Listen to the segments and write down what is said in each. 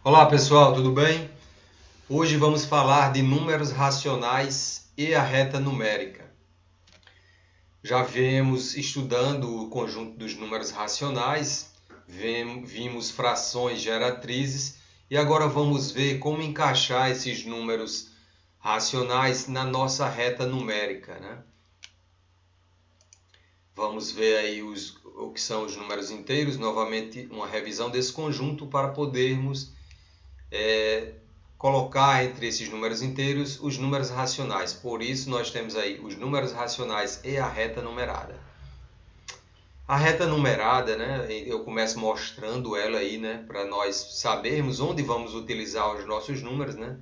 Olá pessoal, tudo bem? Hoje vamos falar de números racionais e a reta numérica. Já viemos estudando o conjunto dos números racionais, vimos frações geratrizes e agora vamos ver como encaixar esses números racionais na nossa reta numérica, né? Vamos ver aí o que são os números inteiros, novamente uma revisão desse conjunto para podermos colocar entre esses números inteiros os números racionais. Por isso nós temos aí os números racionais e a reta numerada. A reta numerada, né, eu começo mostrando ela aí, né, para nós sabermos onde vamos utilizar os nossos números, né?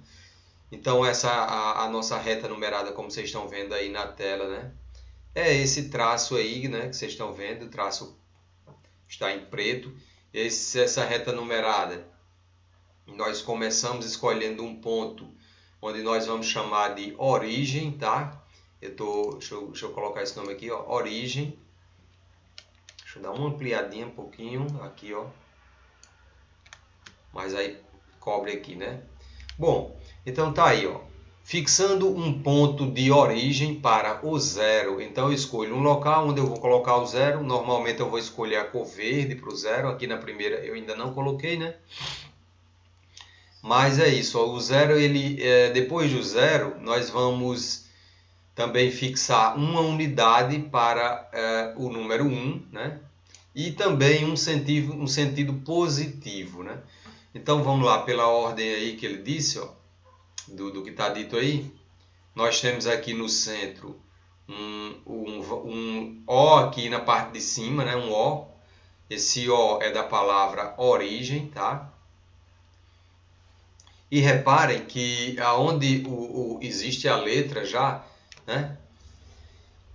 Então a nossa reta numerada, como vocês estão vendo aí na tela, né, é esse traço aí, né, que vocês estão vendo, o traço está em preto. Essa reta numerada, nós começamos escolhendo um ponto onde nós vamos chamar de origem, tá? Deixa eu colocar esse nome aqui, ó, origem. Deixa eu dar uma ampliadinha um pouquinho aqui, ó. Mas aí cobre aqui, né? Bom, então tá aí, ó. Fixando um ponto de origem para o zero. Então eu escolho um local onde eu vou colocar o zero. Normalmente eu vou escolher a cor verde para o zero. Aqui na primeira eu ainda não coloquei, né? Mas é isso, ó, o zero, depois do zero, nós vamos também fixar uma unidade para o número 1, né? E também um sentido positivo, né? Então vamos lá, pela ordem aí que ele disse, ó, do que está dito aí. Nós temos aqui no centro um O aqui na parte de cima, né? Um O. Esse O é da palavra origem, tá? E reparem que aonde existe a letra já, né?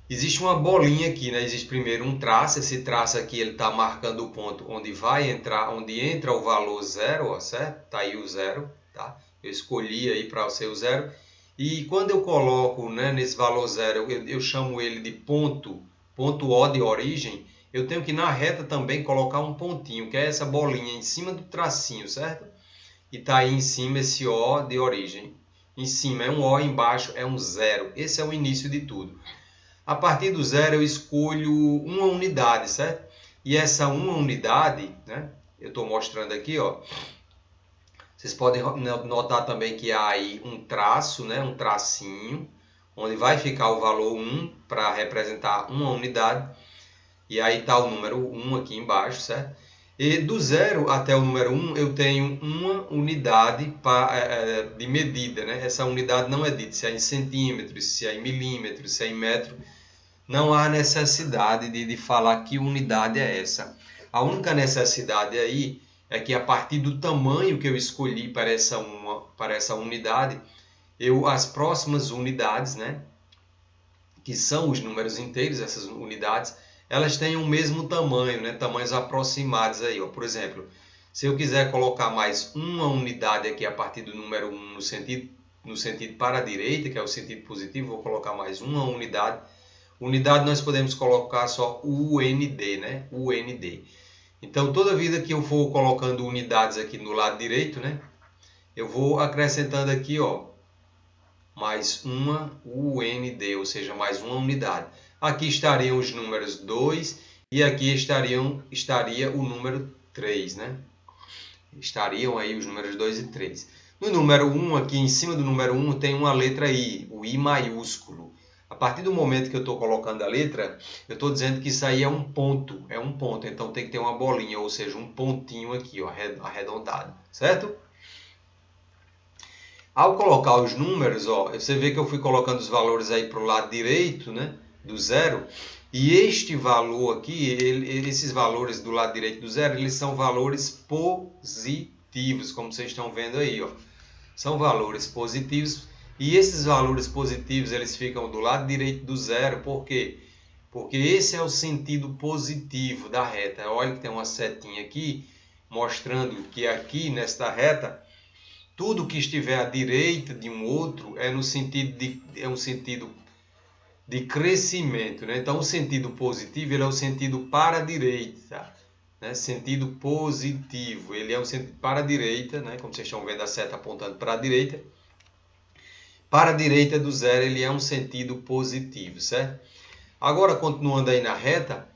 Existe uma bolinha aqui, né? Existe primeiro um traço, esse traço aqui ele está marcando o ponto onde vai entrar, onde entra o valor zero, ó, certo? Tá aí o zero, tá? Eu escolhi aí para ser o zero. E quando eu coloco, né, nesse valor zero, eu chamo ele de ponto O de origem, eu tenho que na reta também colocar um pontinho, que é essa bolinha em cima do tracinho, certo? E está aí em cima esse O de origem. Em cima é um O, embaixo é um zero. Esse é o início de tudo. A partir do zero eu escolho uma unidade, certo? E essa uma unidade, né? Eu estou mostrando aqui, ó. Vocês podem notar também que há aí um traço, né? Um tracinho, onde vai ficar o valor 1 para representar uma unidade. E aí está o número 1 aqui embaixo, certo? E do 0 até o número 1 eu tenho uma unidade de medida, né? Essa unidade não é dita se é em centímetros, se é em milímetros, se é em metro. Não há necessidade de falar que unidade é essa. A única necessidade aí é que a partir do tamanho que eu escolhi para essa unidade, as próximas unidades, né, que são os números inteiros, essas unidades, elas têm o mesmo tamanho, né, tamanhos aproximados aí. Ó. Por exemplo, se eu quiser colocar mais uma unidade aqui a partir do número 1 no sentido para a direita, que é o sentido positivo, vou colocar mais uma unidade. Unidade nós podemos colocar só UND, né? UND. Então, toda vida que eu for colocando unidades aqui no lado direito, né? Eu vou acrescentando aqui, ó, mais uma UND, ou seja, mais uma unidade. Aqui estariam os números 2 e aqui estaria o número 3, né? Estariam aí os números 2 e 3. No número 1, aqui em cima do número 1, tem uma letra I, o I maiúsculo. A partir do momento que eu estou colocando a letra, eu estou dizendo que isso aí é um ponto. É um ponto, então tem que ter uma bolinha, ou seja, um pontinho aqui, ó, arredondado, certo? Ao colocar os números, ó, você vê que eu fui colocando os valores aí para o lado direito, né, do zero, e este valor aqui, esses valores do lado direito do zero, eles são valores positivos, como vocês estão vendo aí, ó. São valores positivos, e esses valores positivos, eles ficam do lado direito do zero, por quê? Porque esse é o sentido positivo da reta. Olha que tem uma setinha aqui, mostrando que aqui, nesta reta, tudo que estiver à direita de um outro é um sentido de crescimento, né? Então o sentido positivo ele é o sentido para a direita, né? Sentido positivo. Ele é um sentido para a direita, né? Como vocês estão vendo a seta apontando para a direita. Para a direita do zero ele é um sentido positivo, certo? Agora, continuando aí na reta,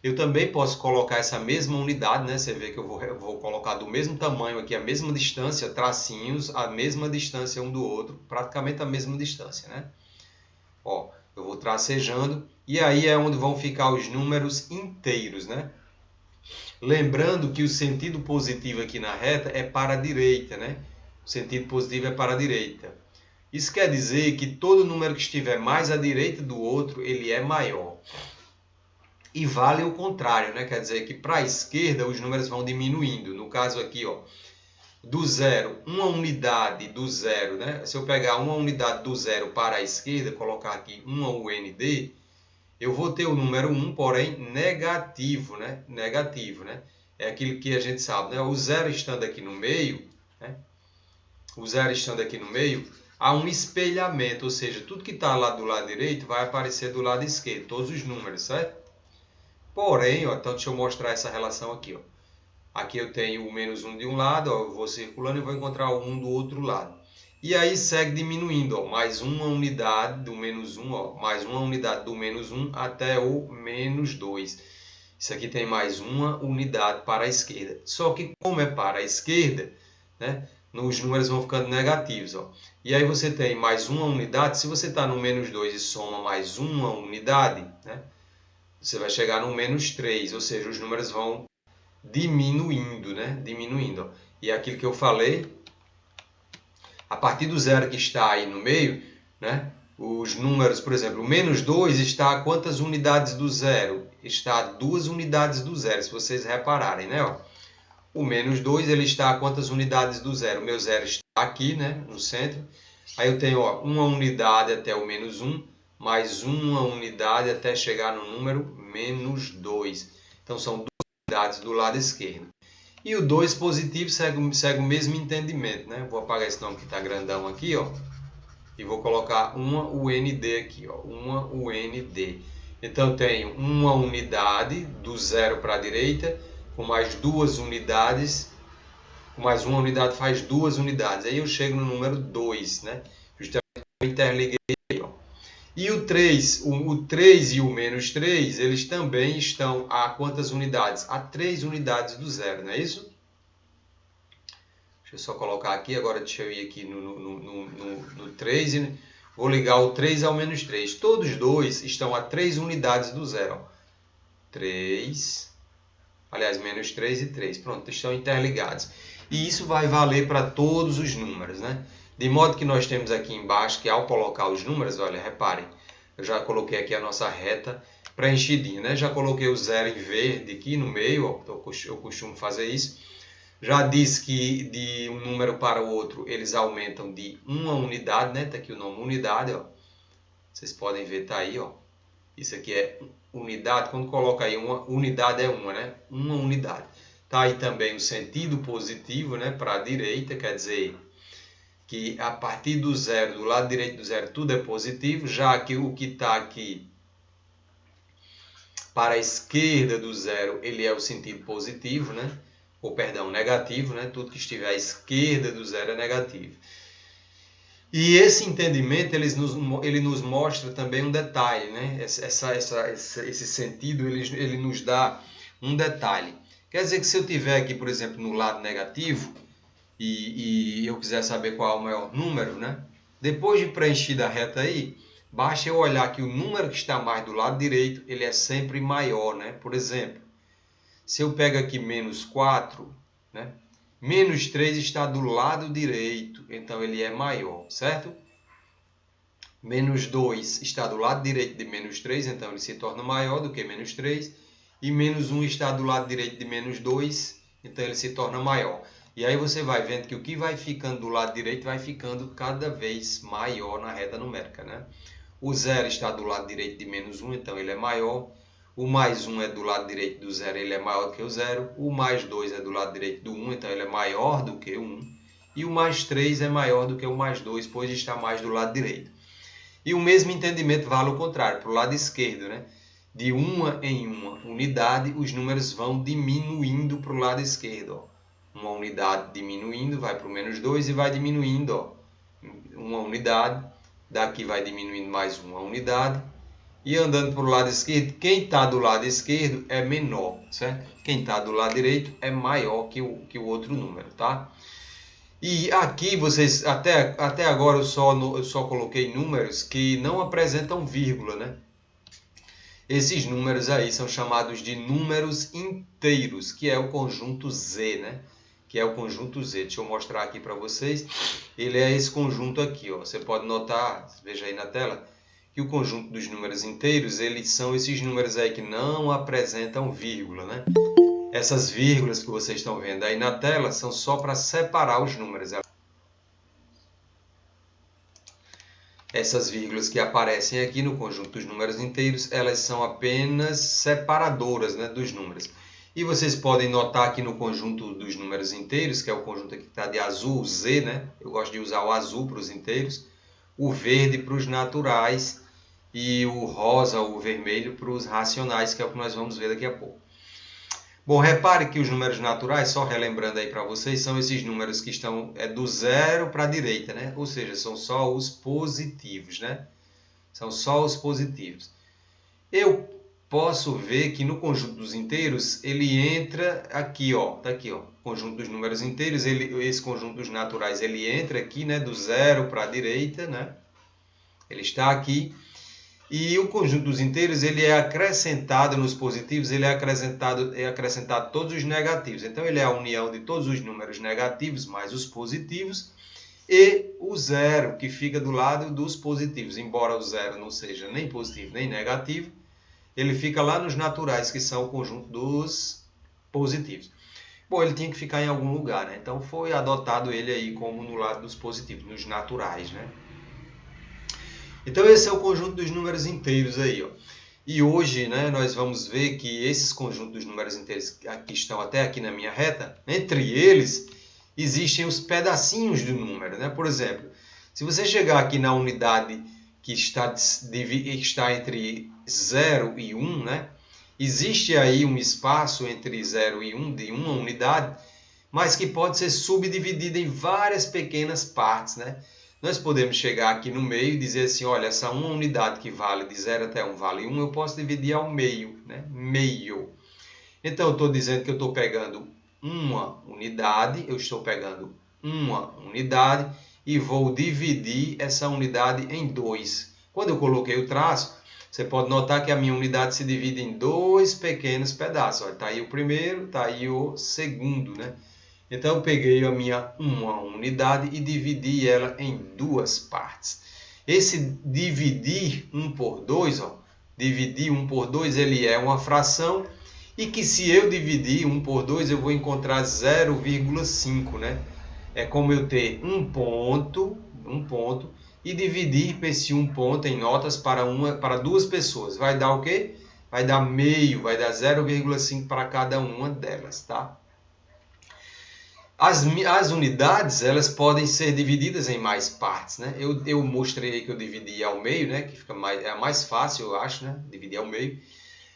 eu também posso colocar essa mesma unidade, né? Você vê que eu vou colocar do mesmo tamanho aqui, a mesma distância, tracinhos, a mesma distância um do outro, praticamente a mesma distância, né? Ó, eu vou tracejando e aí é onde vão ficar os números inteiros, né? Lembrando que o sentido positivo aqui na reta é para a direita, né? O sentido positivo é para a direita. Isso quer dizer que todo número que estiver mais à direita do outro, ele é maior. E vale o contrário, né? Quer dizer que para a esquerda os números vão diminuindo. No caso aqui, ó, do zero, uma unidade do zero, né? Se eu pegar uma unidade do zero para a esquerda, colocar aqui uma UND, eu vou ter o número 1, porém negativo, né? Negativo, né? É aquilo que a gente sabe, né? O zero estando aqui no meio, né? O zero estando aqui no meio, há um espelhamento, ou seja, tudo que está lá do lado direito vai aparecer do lado esquerdo, todos os números, certo? Porém, ó, então deixa eu mostrar essa relação aqui, ó. Aqui eu tenho o menos 1 de um lado, ó, eu vou circulando e vou encontrar o 1 do outro lado. E aí segue diminuindo, ó, mais uma unidade do menos 1, ó, mais uma unidade do menos 1 até o menos 2. Isso aqui tem mais uma unidade para a esquerda. Só que como é para a esquerda, né, os números vão ficando negativos. Ó. E aí você tem mais uma unidade, se você está no menos 2 e soma mais uma unidade, né, você vai chegar no menos 3, ou seja, os números vão diminuindo, né? Diminuindo. Ó. E aquilo que eu falei, a partir do zero que está aí no meio, né? Os números, por exemplo, o menos 2 está a quantas unidades do zero? Está a 2 unidades do zero, se vocês repararem, né? Ó. O menos 2 ele está a quantas unidades do zero? O meu zero está aqui, né? No centro. Aí eu tenho ó, uma unidade até o menos 1, mais uma unidade até chegar no número menos 2. Então são 2 unidades do lado esquerdo. E o 2 positivo segue o mesmo entendimento, né? Vou apagar esse nome que está grandão aqui, ó. E vou colocar uma UND aqui, ó. Uma UND. Então, eu tenho uma unidade do zero para a direita, com mais 2 unidades. Com mais uma unidade faz 2 unidades. Aí eu chego no número 2, né? Justamente eu interliguei aí, ó. E o 3, o 3 e o menos 3, eles também estão a quantas unidades? A 3 unidades do zero, não é isso? Deixa eu só colocar aqui, agora deixa eu ir aqui no 3 e vou ligar o 3 ao menos 3. Todos dois estão a 3 unidades do zero. 3, aliás, menos 3 e 3. Pronto, estão interligados. E isso vai valer para todos os números, né? De modo que nós temos aqui embaixo que ao colocar os números, olha, reparem, eu já coloquei aqui a nossa reta preenchidinha, né? Já coloquei o zero em verde aqui no meio, ó, eu costumo fazer isso. Já disse que de um número para o outro eles aumentam de uma unidade, né? Tá aqui o nome unidade, ó. Vocês podem ver, tá aí, ó. Isso aqui é unidade, quando coloca aí uma unidade é uma, né? Uma unidade. Tá aí também o sentido positivo, né? Para a direita, quer dizer que a partir do zero, do lado direito do zero, tudo é positivo, já que o que está aqui para a esquerda do zero, ele é o sentido positivo, né? Ou perdão, negativo, né? Tudo que estiver à esquerda do zero é negativo. E esse entendimento ele nos mostra também um detalhe, né? Esse sentido ele nos dá um detalhe. Quer dizer que se eu tiver aqui, por exemplo, no lado negativo e eu quiser saber qual é o maior número, né? Depois de preenchida a reta aí, basta eu olhar que o número que está mais do lado direito, ele é sempre maior, né? Por exemplo, se eu pego aqui menos 4, né? Menos 3 está do lado direito, então ele é maior, certo? Menos 2 está do lado direito de menos 3, então ele se torna maior do que menos 3. E menos 1 está do lado direito de menos 2, então ele se torna maior. E aí você vai vendo que o que vai ficando do lado direito vai ficando cada vez maior na reta numérica, né? O 0 está do lado direito de menos 1, então ele é maior. O mais 1 é do lado direito do 0, ele é maior do que o 0. O mais 2 é do lado direito do 1, então ele é maior do que o 1. E o mais 3 é maior do que o mais 2, pois está mais do lado direito. E o mesmo entendimento vale o contrário, para o lado esquerdo, né? de uma em uma unidade, os números vão diminuindo para o lado esquerdo. Ó. Uma unidade diminuindo, vai para o -2 e vai diminuindo. Ó. Uma unidade, daqui vai diminuindo mais uma unidade. E andando para o lado esquerdo, quem está do lado esquerdo é menor, certo? Quem está do lado direito é maior que o outro número, tá? E aqui vocês, até agora eu só coloquei números que não apresentam vírgula, né? Esses números aí são chamados de números inteiros, que é o conjunto Z, né? Que é o conjunto Z. Deixa eu mostrar aqui para vocês. Ele é esse conjunto aqui, ó. Você pode notar, veja aí na tela, que o conjunto dos números inteiros, eles são esses números aí que não apresentam vírgula, né? Essas vírgulas que vocês estão vendo aí na tela são só para separar os números. Essas vírgulas que aparecem aqui no conjunto dos números inteiros, elas são apenas separadoras, né, dos números. E vocês podem notar aqui no conjunto dos números inteiros, que é o conjunto aqui que está de azul, Z, né? Eu gosto de usar o azul para os inteiros, o verde para os naturais e o rosa ou o vermelho para os racionais, que é o que nós vamos ver daqui a pouco. Bom, repare que os números naturais, só relembrando aí para vocês, são esses números que estão do zero para a direita, né? Ou seja, são só os positivos, né? São só os positivos. Eu posso ver que no conjunto dos inteiros, ele entra aqui, ó. Tá aqui, ó. Conjunto dos números inteiros, esse conjunto dos naturais, ele entra aqui, né? Do zero para a direita, né? Ele está aqui. E o conjunto dos inteiros, ele é acrescentado nos positivos, ele é acrescentado todos os negativos. Então, ele é a união de todos os números negativos mais os positivos e o zero, que fica do lado dos positivos. Embora o zero não seja nem positivo nem negativo, ele fica lá nos naturais, que são o conjunto dos positivos. Bom, ele tinha que ficar em algum lugar, né? Então, foi adotado ele aí como no lado dos positivos, nos naturais, né? Então esse é o conjunto dos números inteiros aí, ó. E hoje, né, nós vamos ver que esses conjuntos dos números inteiros que estão até aqui na minha reta, entre eles existem os pedacinhos do número, né? Por exemplo, se você chegar aqui na unidade que está entre 0 e 1, né? Existe aí um espaço entre 0 e 1 de uma unidade, mas que pode ser subdividido em várias pequenas partes, né? Nós podemos chegar aqui no meio e dizer assim, olha, essa uma unidade que vale de 0 até 1 vale 1, eu posso dividir ao meio, né? Meio. Então, eu estou dizendo que eu estou pegando uma unidade e vou dividir essa unidade em 2. Quando eu coloquei o traço, você pode notar que a minha unidade se divide em dois pequenos pedaços. Está aí o primeiro, está aí o segundo, né? Então, eu peguei uma unidade e dividi ela em duas partes. Esse dividir 1 por 2, ó, dividir 1 por 2, ele é uma fração e que se eu dividir 1 por 2, eu vou encontrar 0,5, né? É como eu ter um ponto e dividir esse um ponto em notas para duas pessoas. Vai dar o quê? Vai dar meio, vai dar 0,5 para cada uma delas, tá? As unidades, elas podem ser divididas em mais partes, né? Eu mostrei que eu dividi ao meio, né? Que é mais fácil, eu acho, né? Dividir ao meio.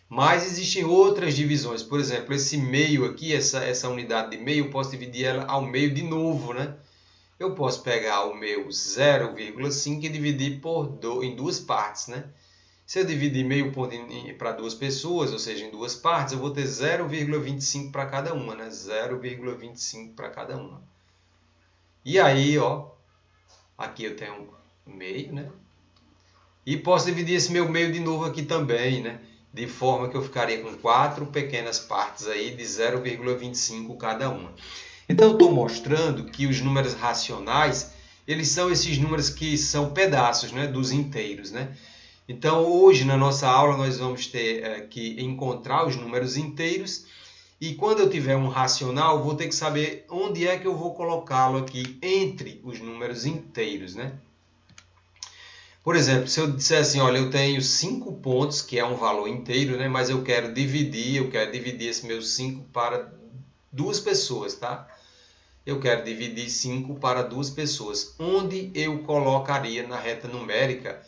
Mas existem outras divisões. Por exemplo, esse meio aqui, essa unidade de meio, eu posso dividir ela ao meio de novo, né? Eu posso pegar o meu 0,5 e dividir em duas partes, né? Se eu dividir meio ponto para duas pessoas, ou seja, em duas partes, eu vou ter 0,25 para cada uma, né? 0,25 para cada uma. E aí, ó, aqui eu tenho meio, né? E posso dividir esse meu meio de novo aqui também, né? De forma que eu ficaria com 4 pequenas partes aí de 0,25 cada uma. Então, eu estou mostrando que os números racionais, eles são esses números que são pedaços, né? Dos inteiros, né? Então, hoje na nossa aula nós vamos ter que encontrar os números inteiros e quando eu tiver um racional, vou ter que saber onde é que eu vou colocá-lo aqui entre os números inteiros, né? Por exemplo, se eu disser assim, olha, eu tenho 5 pontos, que é um valor inteiro, né? Mas eu quero dividir esse meu 5 para duas pessoas, tá? Eu quero dividir 5 para duas pessoas. Onde eu colocaria na reta numérica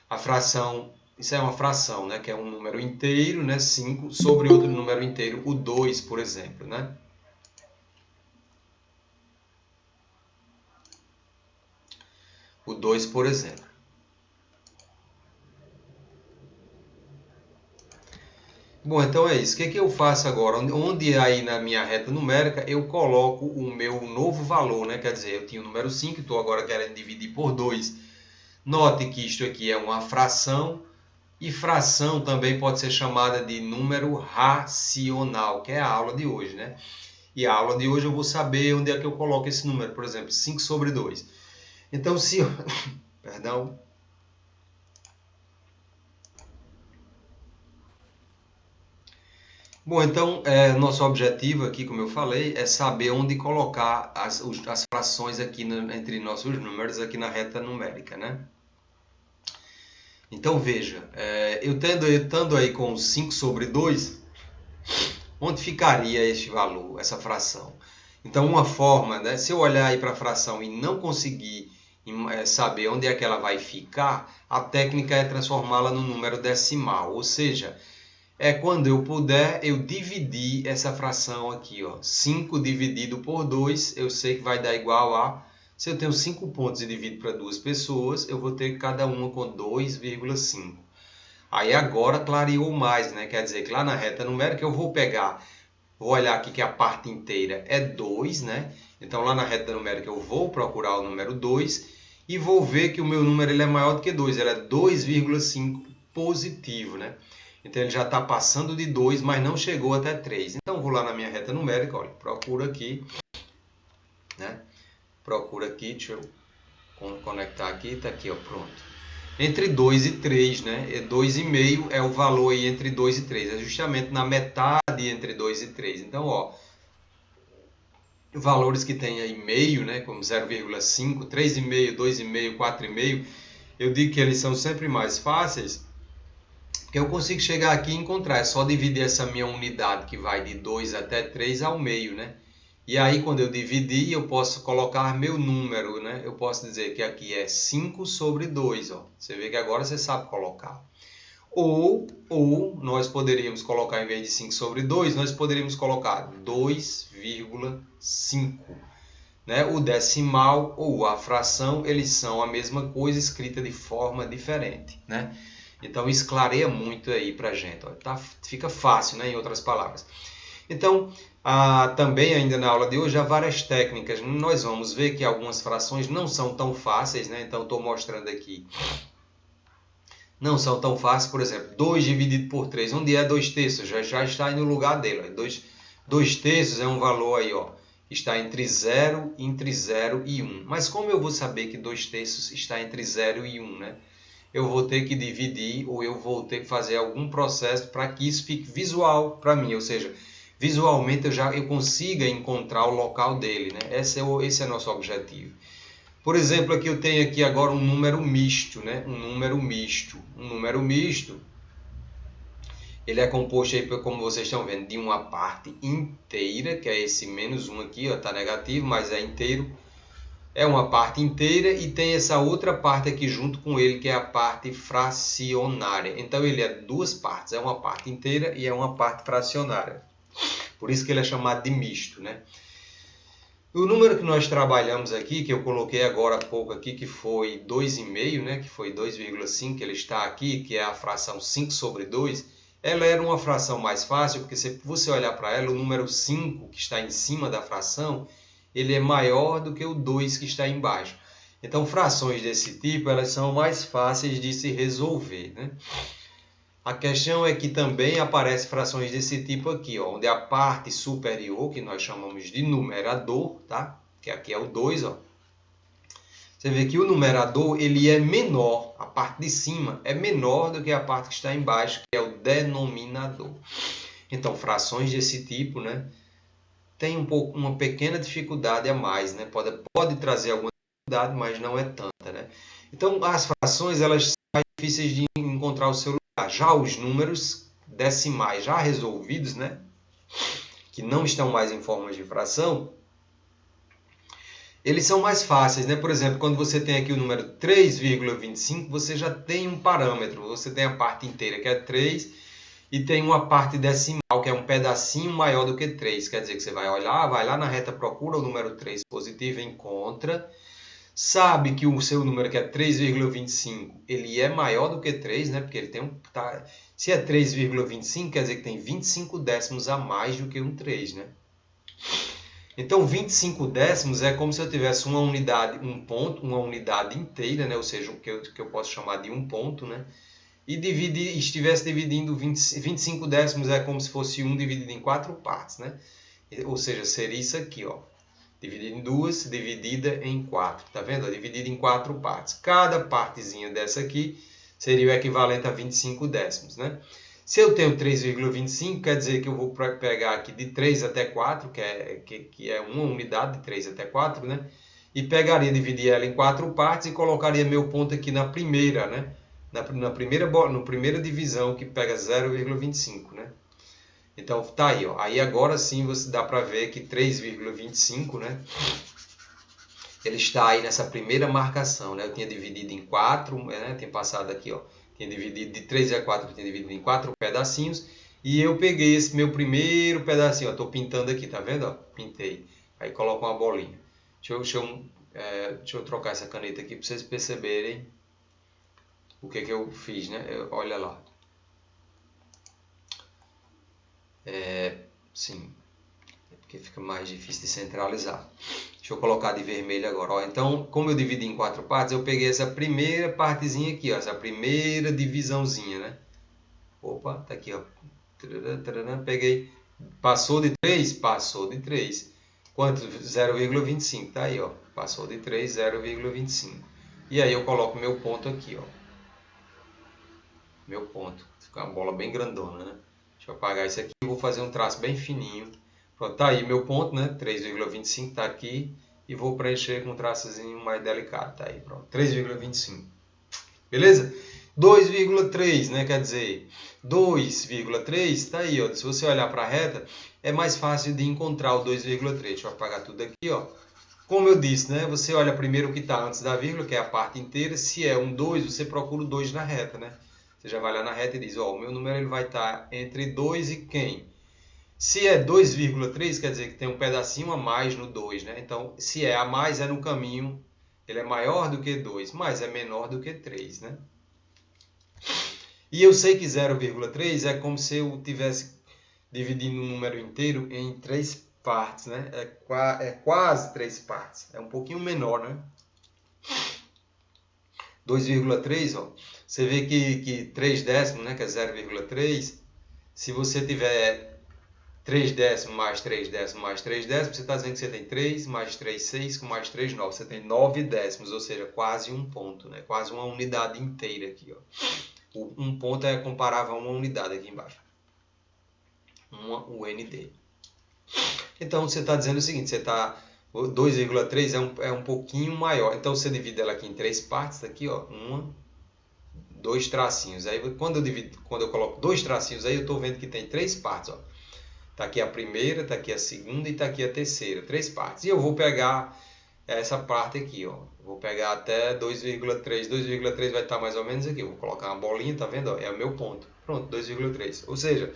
a fração isso é uma fração, né? Que é um número inteiro, né? 5 sobre outro número inteiro, o 2, por exemplo, né? O 2, por exemplo. Bom, então é isso. O que que eu faço agora? Onde aí na minha reta numérica eu coloco o meu novo valor, né? Quer dizer, eu tinha o número 5, estou agora querendo dividir por 2. Note que isto aqui é uma fração, e fração também pode ser chamada de número racional, que é a aula de hoje, né? E a aula de hoje eu vou saber onde é que eu coloco esse número, por exemplo, 5 sobre 2. Então, se eu... Perdão. Bom, então, nosso objetivo aqui, como eu falei, é saber onde colocar as frações aqui entre nossos números aqui na reta numérica, né? Então, veja, eu estando aí com 5 sobre 2, onde ficaria este valor, essa fração? Então, uma forma, né, se eu olhar aí para a fração e não conseguir saber onde é que ela vai ficar, a técnica é transformá-la no número decimal, ou seja, é quando eu puder, eu dividir essa fração aqui, ó. 5 dividido por 2, eu sei que vai dar igual a... Se eu tenho 5 pontos e divido para duas pessoas, eu vou ter cada uma com 2,5. Aí agora clareou mais, né? Quer dizer que lá na reta numérica eu vou pegar, vou olhar aqui que a parte inteira é 2, né? Então lá na reta numérica eu vou procurar o número 2 e vou ver que o meu número ele é maior do que 2, ele é 2,5 positivo, né? Então ele já está passando de 2, mas não chegou até 3. Então vou lá na minha reta numérica, olha, procuro aqui, né? Procura aqui, deixa eu conectar aqui, está aqui, ó, pronto. Entre 2 e 3, né? 2,5 é o valor aí entre 2 e 3, é justamente na metade entre 2 e 3. Então, ó, valores que tem aí meio, né, como 0,5, 3,5, 2,5, 4,5, eu digo que eles são sempre mais fáceis, porque eu consigo chegar aqui e encontrar. É só dividir essa minha unidade que vai de 2 até 3 ao meio, né? E aí, quando eu dividir, eu posso colocar meu número, né? Eu posso dizer que aqui é 5 sobre 2, ó. Você vê que agora você sabe colocar. Ou nós poderíamos colocar, em vez de 5 sobre 2, nós poderíamos colocar 2,5. Né? O decimal ou a fração, eles são a mesma coisa, escrita de forma diferente, né? Então, isso clareia muito aí pra gente. Ó. Tá, fica fácil, né? Em outras palavras. Então, também ainda na aula de hoje há várias técnicas. Nós vamos ver que algumas frações não são tão fáceis, né? Então, estou mostrando aqui. Não são tão fáceis. Por exemplo, 2 dividido por 3. Onde é 2 terços? Já está aí no lugar dele. 2 terços é um valor aí, ó. Está entre 0 e 1. Mas como eu vou saber que 2 terços está entre 0 e 1, né? Eu vou ter que dividir ou eu vou ter que fazer algum processo para que isso fique visual para mim, ou seja, visualmente eu consiga encontrar o local dele, né? Esse é nosso objetivo. Por exemplo, aqui eu tenho aqui agora um número misto, né? Um número misto, ele é composto aí, como vocês estão vendo, de uma parte inteira, que é esse menos 1 aqui, está negativo, mas é inteiro. É uma parte inteira e tem essa outra parte aqui junto com ele, que é a parte fracionária. Então ele é duas partes, é uma parte inteira e é uma parte fracionária. Por isso que ele é chamado de misto, né? O número que nós trabalhamos aqui, que eu coloquei agora há pouco aqui, que foi 2,5, né? Que foi 2,5, ele está aqui, que é a fração 5 sobre 2. Ela era uma fração mais fácil, porque se você olhar para ela, o número 5, que está em cima da fração, ele é maior do que o 2 que está embaixo. Então, frações desse tipo, elas são mais fáceis de se resolver, né? A questão é que também aparecem frações desse tipo aqui, ó, onde a parte superior, que nós chamamos de numerador, tá? Que aqui é o 2, ó. Você vê que o numerador ele é menor, a parte de cima é menor do que a parte que está embaixo, que é o denominador. Então, frações desse tipo, né? Tem uma pequena dificuldade a mais, né? Pode trazer alguma dificuldade, mas não é tanta, né? Então, as frações elas são mais difíceis de encontrar o seu lugar. Já os números decimais já resolvidos, né? Que não estão mais em forma de fração, eles são mais fáceis, né? Por exemplo, quando você tem aqui o número 3,25, você já tem um parâmetro. Você tem a parte inteira, que é 3, e tem uma parte decimal, que é um pedacinho maior do que 3. Quer dizer que você vai olhar, vai lá na reta, procura o número 3 positivo, encontra, sabe que o seu número, que é 3,25, ele é maior do que 3, né? Porque ele tem se é 3,25, quer dizer que tem 25 décimos a mais do que um 3, né? Então, 25 décimos é como se eu tivesse uma unidade, um ponto, uma unidade inteira, né? Ou seja, o que eu posso chamar de um ponto, né? E estivesse dividindo 25 décimos é como se fosse 1 dividido em 4 partes, né? Ou seja, seria isso aqui, ó. Dividido em 2, dividida em 4. Tá vendo? Dividido em 4 partes. Cada partezinha dessa aqui seria o equivalente a 25 décimos, né? Se eu tenho 3,25, quer dizer que eu vou pegar aqui de 3 até 4, que é uma unidade de 3 até 4, né? E pegaria, dividir ela em 4 partes e colocaria meu ponto aqui na primeira, né? Na primeira divisão, que pega 0,25, né? Então, tá aí, ó. Aí agora sim você dá para ver que 3,25, né? Ele está aí nessa primeira marcação, né? Eu tinha dividido em 4, né? Tinha passado aqui, ó. Tinha dividido de 3 a 4, tinha dividido em 4 pedacinhos. E eu peguei esse meu primeiro pedacinho, ó. Tô pintando aqui, tá vendo? Ó? Pintei. Aí coloco uma bolinha. Deixa eu trocar essa caneta aqui para vocês perceberem o que eu fiz, né? Olha lá. Sim, porque fica mais difícil de centralizar. Deixa eu colocar de vermelho agora. Ó, então, como eu dividi em 4 partes, eu peguei essa primeira partezinha aqui, ó, essa primeira divisãozinha, né? Opa, tá aqui, ó. Peguei. Passou de 3? Passou de 3. Quanto? 0,25. Tá aí, ó. Passou de 3, 0,25. E aí eu coloco meu ponto aqui, ó. Meu ponto. Fica uma bola bem grandona, né? Deixa eu apagar isso aqui. Eu vou fazer um traço bem fininho. Pronto, tá aí meu ponto, né? 3,25 tá aqui. E vou preencher com um traçozinho mais delicado. Tá aí, pronto. 3,25. Beleza? 2,3, né? Quer dizer, 2,3 tá aí, ó. Se você olhar para a reta, é mais fácil de encontrar o 2,3. Deixa eu apagar tudo aqui, ó. Como eu disse, né? Você olha primeiro o que está antes da vírgula, que é a parte inteira. Se é um 2, você procura o 2 na reta, né? Você já vai lá na reta e diz, ó, o meu número ele vai estar entre 2 e quem? Se é 2,3, quer dizer que tem um pedacinho a mais no 2, né? Então, se é a mais, é no caminho, ele é maior do que 2, mas é menor do que 3, né? E eu sei que 0,3 é como se eu tivesse dividindo um número inteiro em 3 partes, né? É quase 3 partes. É um pouquinho menor, né? 2,3, ó. Você vê que 3 décimos, né? Que é 0,3. Se você tiver 3 décimos mais 3 décimos mais 3 décimos, você está dizendo que você tem 3 mais 3, 6, com mais 3, 9. Você tem 9 décimos, ou seja, quase um ponto, né? Quase uma unidade inteira aqui, ó. Um ponto é comparável a uma unidade aqui embaixo. Uma UND. Então, você está dizendo o seguinte, você está... 2,3 é um pouquinho maior. Então, você divide ela aqui em 3 partes, tá aqui, ó. 2 tracinhos. Aí, quando eu coloco 2 tracinhos, aí eu estou vendo que tem 3 partes, ó. Tá aqui a primeira, tá aqui a segunda e tá aqui a terceira. 3 partes. E eu vou pegar essa parte aqui, ó. Vou pegar até 2,3. 2,3 vai estar mais ou menos aqui. Eu vou colocar uma bolinha, tá vendo? Ó, é o meu ponto. Pronto, 2,3. Ou seja,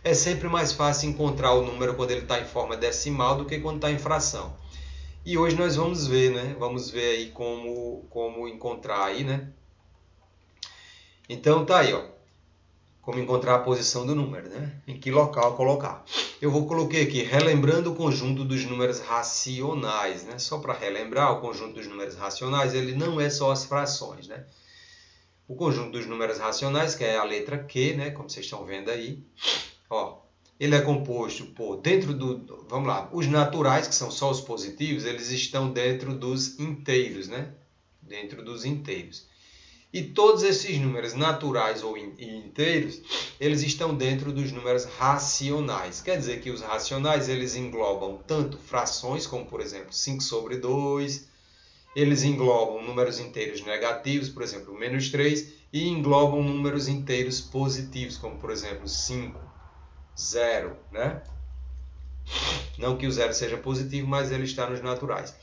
é sempre mais fácil encontrar o número quando ele está em forma decimal do que quando está em fração. E hoje nós vamos ver, né? Vamos ver aí como encontrar aí, né? Então tá aí, ó. Como encontrar a posição do número, né? Em que local colocar. Eu coloquei aqui, relembrando o conjunto dos números racionais, né? Só para relembrar, o conjunto dos números racionais, ele não é só as frações, né? O conjunto dos números racionais, que é a letra Q, né? Como vocês estão vendo aí, ó. Ele é composto por, dentro do, vamos lá, os naturais, que são só os positivos, eles estão dentro dos inteiros, né? Dentro dos inteiros. E todos esses números naturais ou inteiros, eles estão dentro dos números racionais. Quer dizer que os racionais, eles englobam tanto frações, como por exemplo 5 sobre 2, eles englobam números inteiros negativos, por exemplo, menos 3, e englobam números inteiros positivos, como por exemplo 5, 0, né? Não que o 0 seja positivo, mas ele está nos naturais.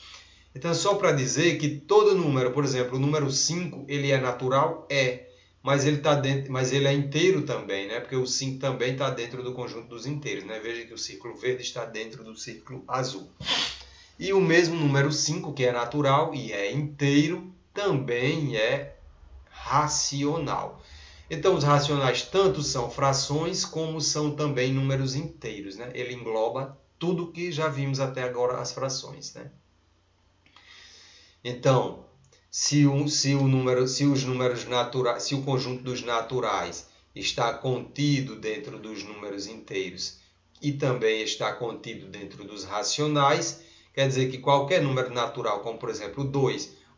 Então, só para dizer que todo número, por exemplo, o número 5, ele é natural? É. Mas ele tá dentro, mas ele é inteiro também, né? Porque o 5 também está dentro do conjunto dos inteiros, né? Veja que o círculo verde está dentro do círculo azul. E o mesmo número 5, que é natural e é inteiro, também é racional. Então, os racionais tanto são frações como são também números inteiros, né? Ele engloba tudo que já vimos até agora as frações, né? Então, se o conjunto dos naturais está contido dentro dos números inteiros e também está contido dentro dos racionais, quer dizer que qualquer número natural, como por exemplo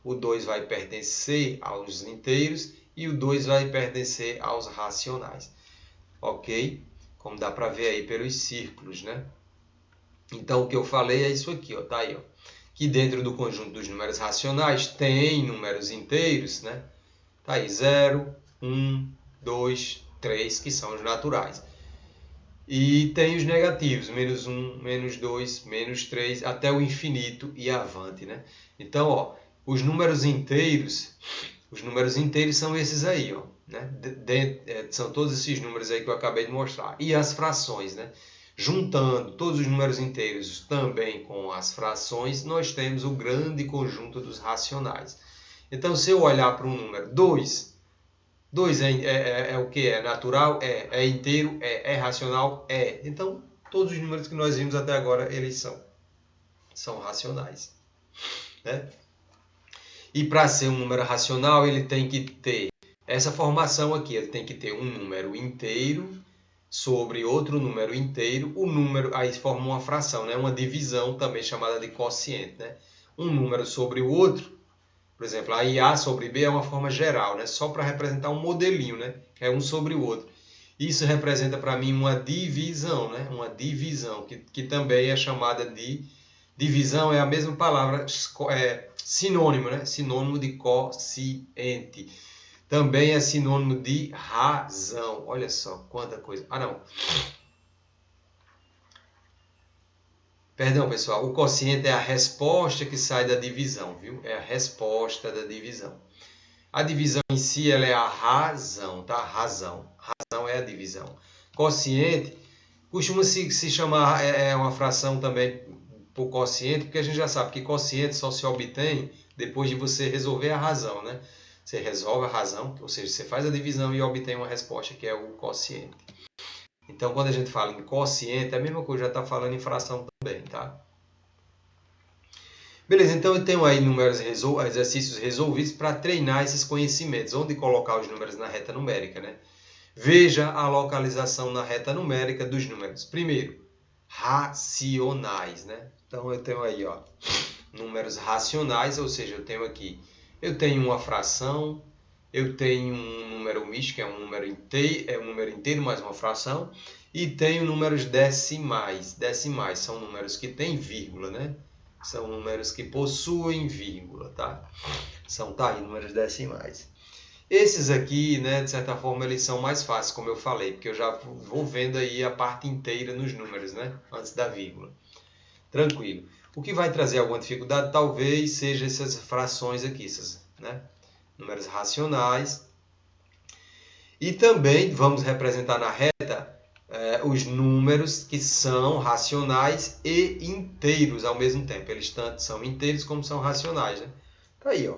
o 2 vai pertencer aos inteiros e o 2 vai pertencer aos racionais. Ok? Como dá para ver aí pelos círculos, né? Então, o que eu falei é isso aqui, ó, tá aí, ó. Que dentro do conjunto dos números racionais tem números inteiros, né? Tá aí 0, 1, 2, 3, que são os naturais. E tem os negativos, menos 1, menos 2, menos 3, até o infinito e avante, né? Então, ó, os números inteiros são esses aí, ó, né? São todos esses números aí que eu acabei de mostrar. E as frações, né? Juntando todos os números inteiros também com as frações, nós temos o grande conjunto dos racionais. Então, se eu olhar para um número 2 é o que? É natural? É inteiro? É racional? É. Então, todos os números que nós vimos até agora, eles são racionais, né? E para ser um número racional, ele tem que ter essa formação aqui. Ele tem que ter um número inteiro sobre outro número inteiro. O número aí forma uma fração, né? Uma divisão também chamada de quociente, né? Um número sobre o outro. Por exemplo, aí A sobre B é uma forma geral, né? Só para representar um modelinho, né? Que é um sobre o outro. Isso representa para mim uma divisão, né? Uma divisão, que também é chamada de... Divisão é a mesma palavra, sinônimo, né? Sinônimo de quociente. Também é sinônimo de razão. Olha só quanta coisa. Ah, não. Perdão, pessoal. O quociente é a resposta que sai da divisão, viu? É a resposta da divisão. A divisão em si, ela é a razão, tá? Razão. Razão é a divisão. Quociente costuma se chamar, uma fração também por quociente, porque a gente já sabe que quociente só se obtém depois de você resolver a razão, né? Você resolve a razão, ou seja, você faz a divisão e obtém uma resposta, que é o quociente. Então, quando a gente fala em quociente, é a mesma coisa, já está falando em fração também, tá? Beleza, então eu tenho aí exercícios resolvidos para treinar esses conhecimentos, onde colocar os números na reta numérica, né? Veja a localização na reta numérica dos números. Primeiro, racionais, né? Então eu tenho aí, ó, números racionais, ou seja, eu tenho uma fração, eu tenho um número misto, que é um número inteiro mais uma fração, e tenho números decimais. Decimais são números que têm vírgula, né? São números que possuem vírgula, tá? Tá aí, números decimais. Esses aqui, né, de certa forma, eles são mais fáceis, como eu falei, porque eu já vou vendo aí a parte inteira nos números, né? Antes da vírgula. Tranquilo. O que vai trazer alguma dificuldade talvez seja essas frações aqui, né? Números racionais. E também vamos representar na reta os números que são racionais e inteiros ao mesmo tempo. Eles tanto são inteiros como são racionais, né? Tá aí, ó,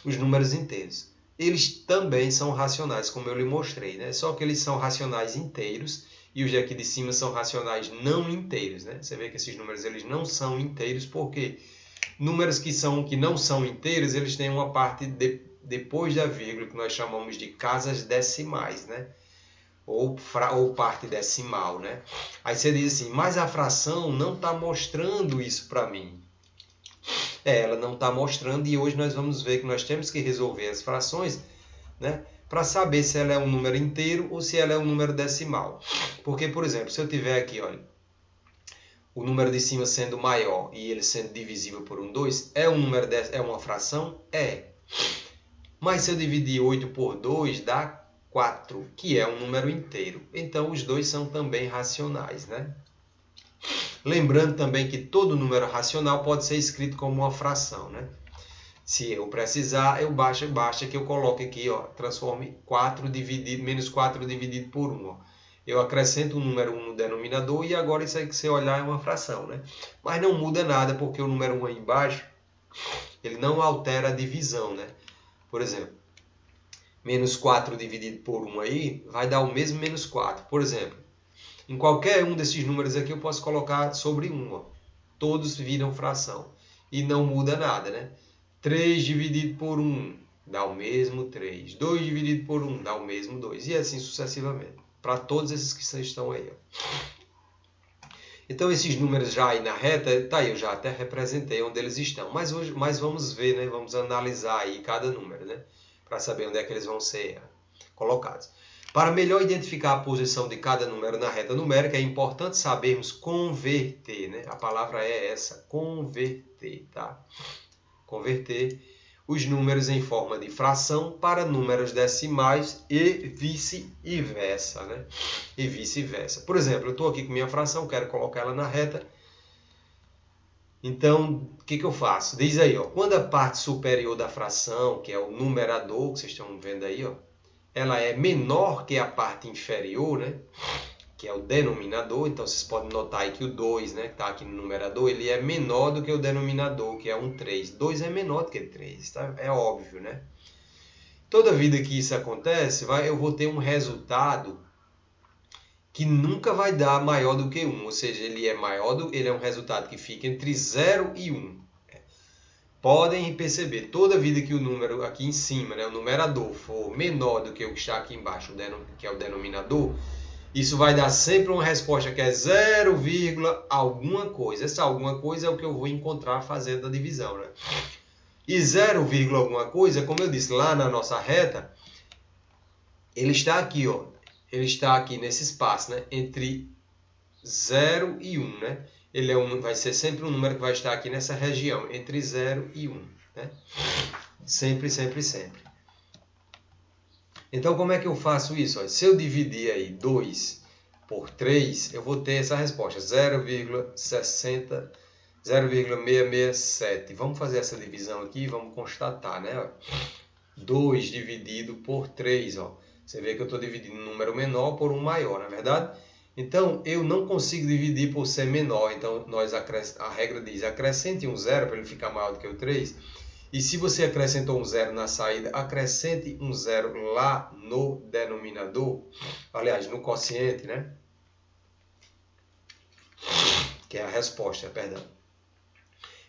os números inteiros. Eles também são racionais, como eu lhe mostrei, né? Só que eles são racionais inteiros e os daqui de cima são racionais não inteiros, né? Você vê que esses números eles não são inteiros, porque números que não são inteiros, eles têm uma parte depois da vírgula, que nós chamamos de casas decimais, né? Ou parte decimal, né? Aí você diz assim, mas a fração não está mostrando isso para mim. Ela não está mostrando, e hoje nós vamos ver que nós temos que resolver as frações, né? Para saber se ela é um número inteiro ou se ela é um número decimal. Porque, por exemplo, se eu tiver aqui, olha, o número de cima sendo maior e ele sendo divisível por 2, é uma fração? É. Mas se eu dividir 8 por 2, dá 4, que é um número inteiro. Então, os dois são também racionais, né? Lembrando também que todo número racional pode ser escrito como uma fração, né? Se eu precisar, basta que eu coloque aqui, ó, transforme menos 4 dividido por 1. Ó. Eu acrescento o número 1 no denominador e agora isso aí que você olhar é uma fração, né? Mas não muda nada porque o número 1 aí embaixo, ele não altera a divisão, né? Por exemplo, menos 4 dividido por 1 aí vai dar o mesmo menos 4. Por exemplo, em qualquer um desses números aqui eu posso colocar sobre 1. Ó. Todos viram fração e não muda nada, né? 3 dividido por 1 dá o mesmo 3. 2 dividido por 1 dá o mesmo 2. E assim sucessivamente. Para todos esses que estão aí. Ó. Então esses números já aí na reta, tá aí, eu já até representei onde eles estão. Mas vamos ver, né? Vamos analisar aí cada número, né? Para saber onde é que eles vão ser colocados. Para melhor identificar a posição de cada número na reta numérica, é importante sabermos converter, né? A palavra é essa, converter, tá? Converter os números em forma de fração para números decimais e vice-versa, né? E vice-versa. Por exemplo, eu estou aqui com minha fração, quero colocar ela na reta. Então, o que eu faço? Diz aí, ó, quando a parte superior da fração, que é o numerador, que vocês estão vendo aí, ó, ela é menor que a parte inferior, né? Que é o denominador. Então, vocês podem notar aí que o 2, né, que está aqui no numerador, ele é menor do que o denominador, que é um 3. 2 é menor do que 3, tá? É óbvio, né? Toda vida que isso acontece, eu vou ter um resultado que nunca vai dar maior do que 1. Ou seja, ele é um resultado que fica entre 0 e 1. Podem perceber, toda vida que o número aqui em cima, né, o numerador, for menor do que o que está aqui embaixo, que é o denominador, isso vai dar sempre uma resposta que é 0, alguma coisa. Essa alguma coisa é o que eu vou encontrar fazendo a divisão, né? E 0, alguma coisa, como eu disse lá na nossa reta, ele está aqui, ó. Ele está aqui nesse espaço, né? Entre 0 e 1, né? Ele vai ser sempre um número que vai estar aqui nessa região, entre 0 e 1, né? Sempre, sempre, sempre. Então, como é que eu faço isso? Se eu dividir aí 2 por 3, eu vou ter essa resposta, 0,667. Vamos fazer essa divisão aqui e vamos constatar, né? 2 dividido por 3, ó. Você vê que eu estou dividindo um número menor por um maior, não é verdade? Então, eu não consigo dividir por ser menor. Então, a regra diz, acrescente um 0 para ele ficar maior do que o 3. E se você acrescentou um 0 na saída, acrescente um 0 lá no denominador. Aliás, no quociente, né? Que é a resposta, perdão.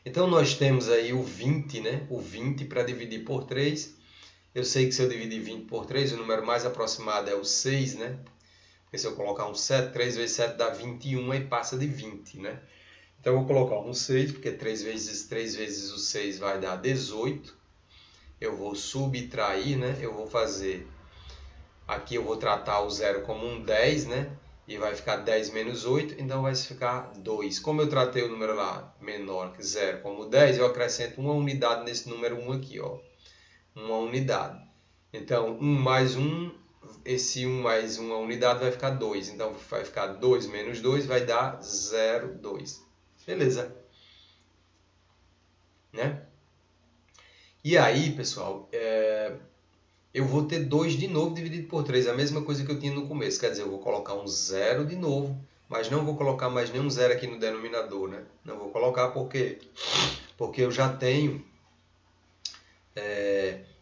Então, nós temos aí o 20, né? O 20 para dividir por 3. Eu sei que se eu dividir 20 por 3, o número mais aproximado é o 6, né? Porque se eu colocar um 7, 3 vezes 7 dá 21 e passa de 20, né? Então eu vou colocar um 6, porque 3 vezes o 6 vai dar 18. Eu vou subtrair, né? Eu vou fazer... Aqui eu vou tratar o 0 como um 10, né? E vai ficar 10 menos 8, então vai ficar 2. Como eu tratei o número lá menor que 0 como 10, eu acrescento uma unidade nesse número 1 aqui, ó. Uma unidade. Então, 1 mais 1, esse 1 mais 1, a unidade vai ficar 2. Então, vai ficar 2 menos 2, vai dar 0, 2. Beleza? Né? E aí, pessoal, eu vou ter 2 de novo dividido por 3. A mesma coisa que eu tinha no começo. Quer dizer, eu vou colocar um 0 de novo, mas não vou colocar mais nenhum 0 aqui no denominador, né? Não vou colocar porque eu já tenho...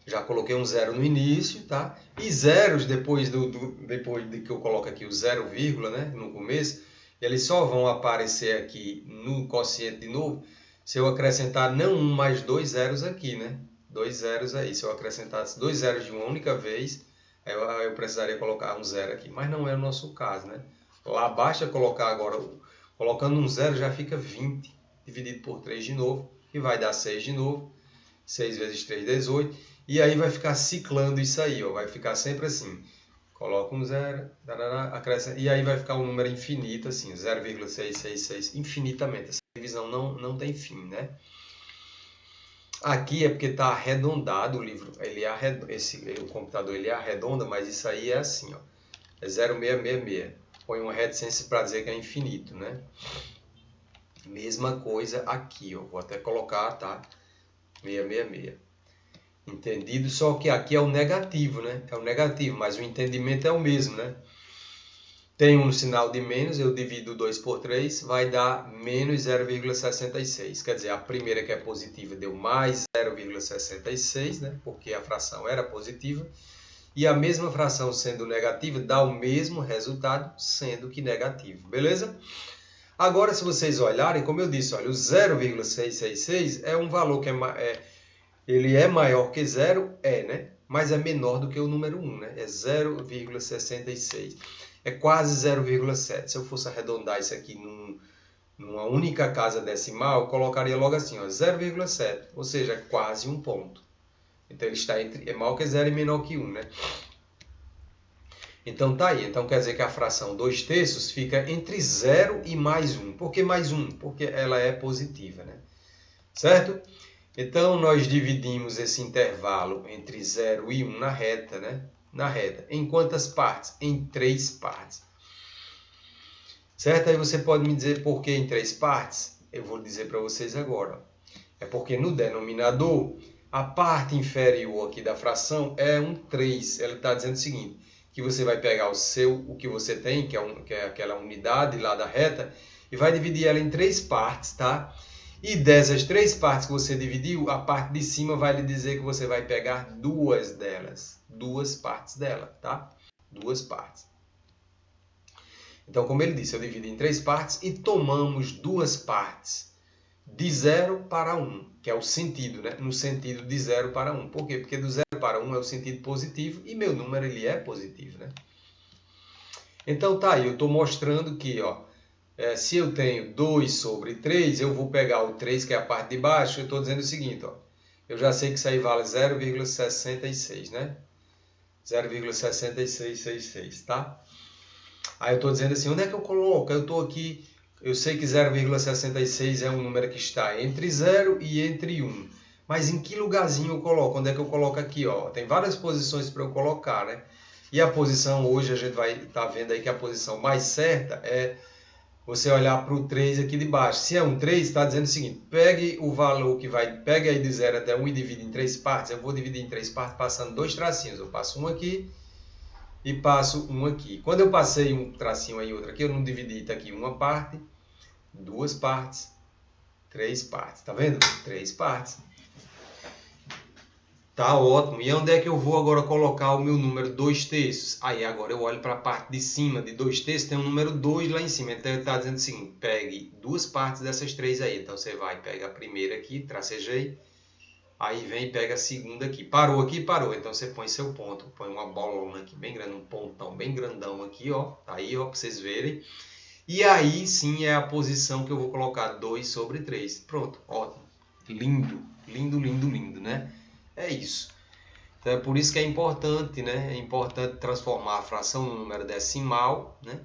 já coloquei um 0 no início, tá? E zeros, depois de que eu coloco aqui o 0, né, no começo, eles só vão aparecer aqui no quociente de novo se eu acrescentar não um, mas 2 zeros aqui, né? 2 zeros aí. Se eu acrescentasse 2 zeros de uma única vez, eu precisaria colocar um 0 aqui. Mas não é o nosso caso, né? Lá basta colocar agora, colocando um 0 já fica 20, dividido por 3 de novo, e vai dar 6 de novo. 6 vezes 3, 18. E aí vai ficar ciclando isso aí, ó. Vai ficar sempre assim. Coloca um 0, acrescenta, e aí vai ficar um número infinito, assim, 0,666, infinitamente. Essa divisão não tem fim, né? Aqui é porque está arredondado o livro. O computador ele arredonda, mas isso aí é assim, ó. É 0666. Põe uma reticência para dizer que é infinito, né? Mesma coisa aqui, ó. Vou até colocar, tá? 666. Entendido? Só que aqui é o negativo, né? É o negativo, mas o entendimento é o mesmo, né? Tem um sinal de menos, eu divido 2 por 3, vai dar menos 0,66. Quer dizer, a primeira que é positiva deu mais 0,66, né? Porque a fração era positiva. E a mesma fração sendo negativa dá o mesmo resultado, sendo que negativo. Beleza? Agora, se vocês olharem, como eu disse, olha, o 0,666 é um valor que ele é maior que zero, né? Mas é menor do que o número 1, né? É 0,66. É quase 0,7. Se eu fosse arredondar isso aqui numa única casa decimal, eu colocaria logo assim, ó, 0,7. Ou seja, é quase um ponto. Então ele está entre, é maior que zero e menor que 1, né? Então tá aí. Então quer dizer que a fração 2/3 fica entre 0 e mais 1. Por que mais 1? Porque ela é positiva, né? Certo? Então nós dividimos esse intervalo entre 0 e 1 na reta, né? Na reta. Em quantas partes? Em 3 partes. Certo? Aí você pode me dizer por que em 3 partes? Eu vou dizer para vocês agora. É porque no denominador, a parte inferior aqui da fração é um 3. Ela está dizendo o seguinte, que você vai pegar o que você tem, que é aquela unidade lá da reta, e vai dividir ela em 3 partes, tá? E dessas 3 partes que você dividiu, a parte de cima vai lhe dizer que você vai pegar 2 delas. 2 partes dela, tá? 2 partes. Então, como ele disse, eu dividi em 3 partes e tomamos 2 partes. De 0 para 1, que é o sentido, né? No sentido de 0 para 1. Por quê? Porque do 0 para 1 é o sentido positivo e meu número ele é positivo, né? Então tá aí, eu estou mostrando que, ó, se eu tenho 2 sobre 3, eu vou pegar o 3, que é a parte de baixo, eu estou dizendo o seguinte, ó, eu já sei que isso aí vale 0,66, né? 0,6666, tá? Aí eu estou dizendo assim, onde é que eu coloco? Eu estou aqui, eu sei que 0,66 é um número que está entre 0 e entre 1. Mas em que lugarzinho eu coloco? Onde é que eu coloco aqui? Ó? Tem várias posições para eu colocar, né? E a posição, hoje a gente vai estar vendo aí que a posição mais certa é você olhar para o 3 aqui de baixo. Se é um 3, está dizendo o seguinte, pegue o valor que vai, pegue aí de 0 até 1 e divide em 3 partes. Eu vou dividir em 3 partes passando 2 tracinhos. Eu passo um aqui e passo um aqui. Quando eu passei um tracinho aí e outro aqui, eu não dividi, tá aqui uma parte, 2 partes, 3 partes. Tá vendo? 3 partes. Tá ótimo. E onde é que eu vou agora colocar o meu número 2/3? Aí agora eu olho para a parte de cima de 2/3, tem um número 2 lá em cima. Então ele está dizendo o seguinte, pegue 2 partes dessas 3 aí. Então você vai, pega a primeira aqui, tracejei. Aí vem e pega a segunda aqui. Parou aqui, parou. Então você põe seu ponto. Põe uma bolona aqui bem grande, um pontão bem grandão aqui, ó. Tá aí, ó, para vocês verem. E aí sim é a posição que eu vou colocar 2 sobre 3. Pronto, ótimo. Lindo, lindo, lindo, lindo, né? É isso. Então é por isso que é importante, né? É importante transformar a fração no número decimal, né?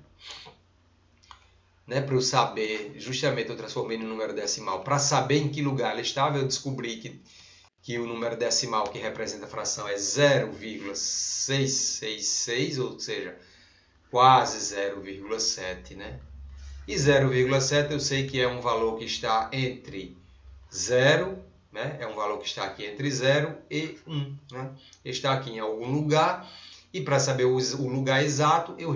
Para eu saber, justamente eu transformei no número decimal. Para saber em que lugar ela estava, eu descobri que o número decimal que representa a fração é 0,666, ou seja, quase 0,7, né? E 0,7 eu sei que é um valor que está entre 0, né? É um valor que está aqui entre 0 e 1, né? Está aqui em algum lugar, e para saber o lugar exato, eu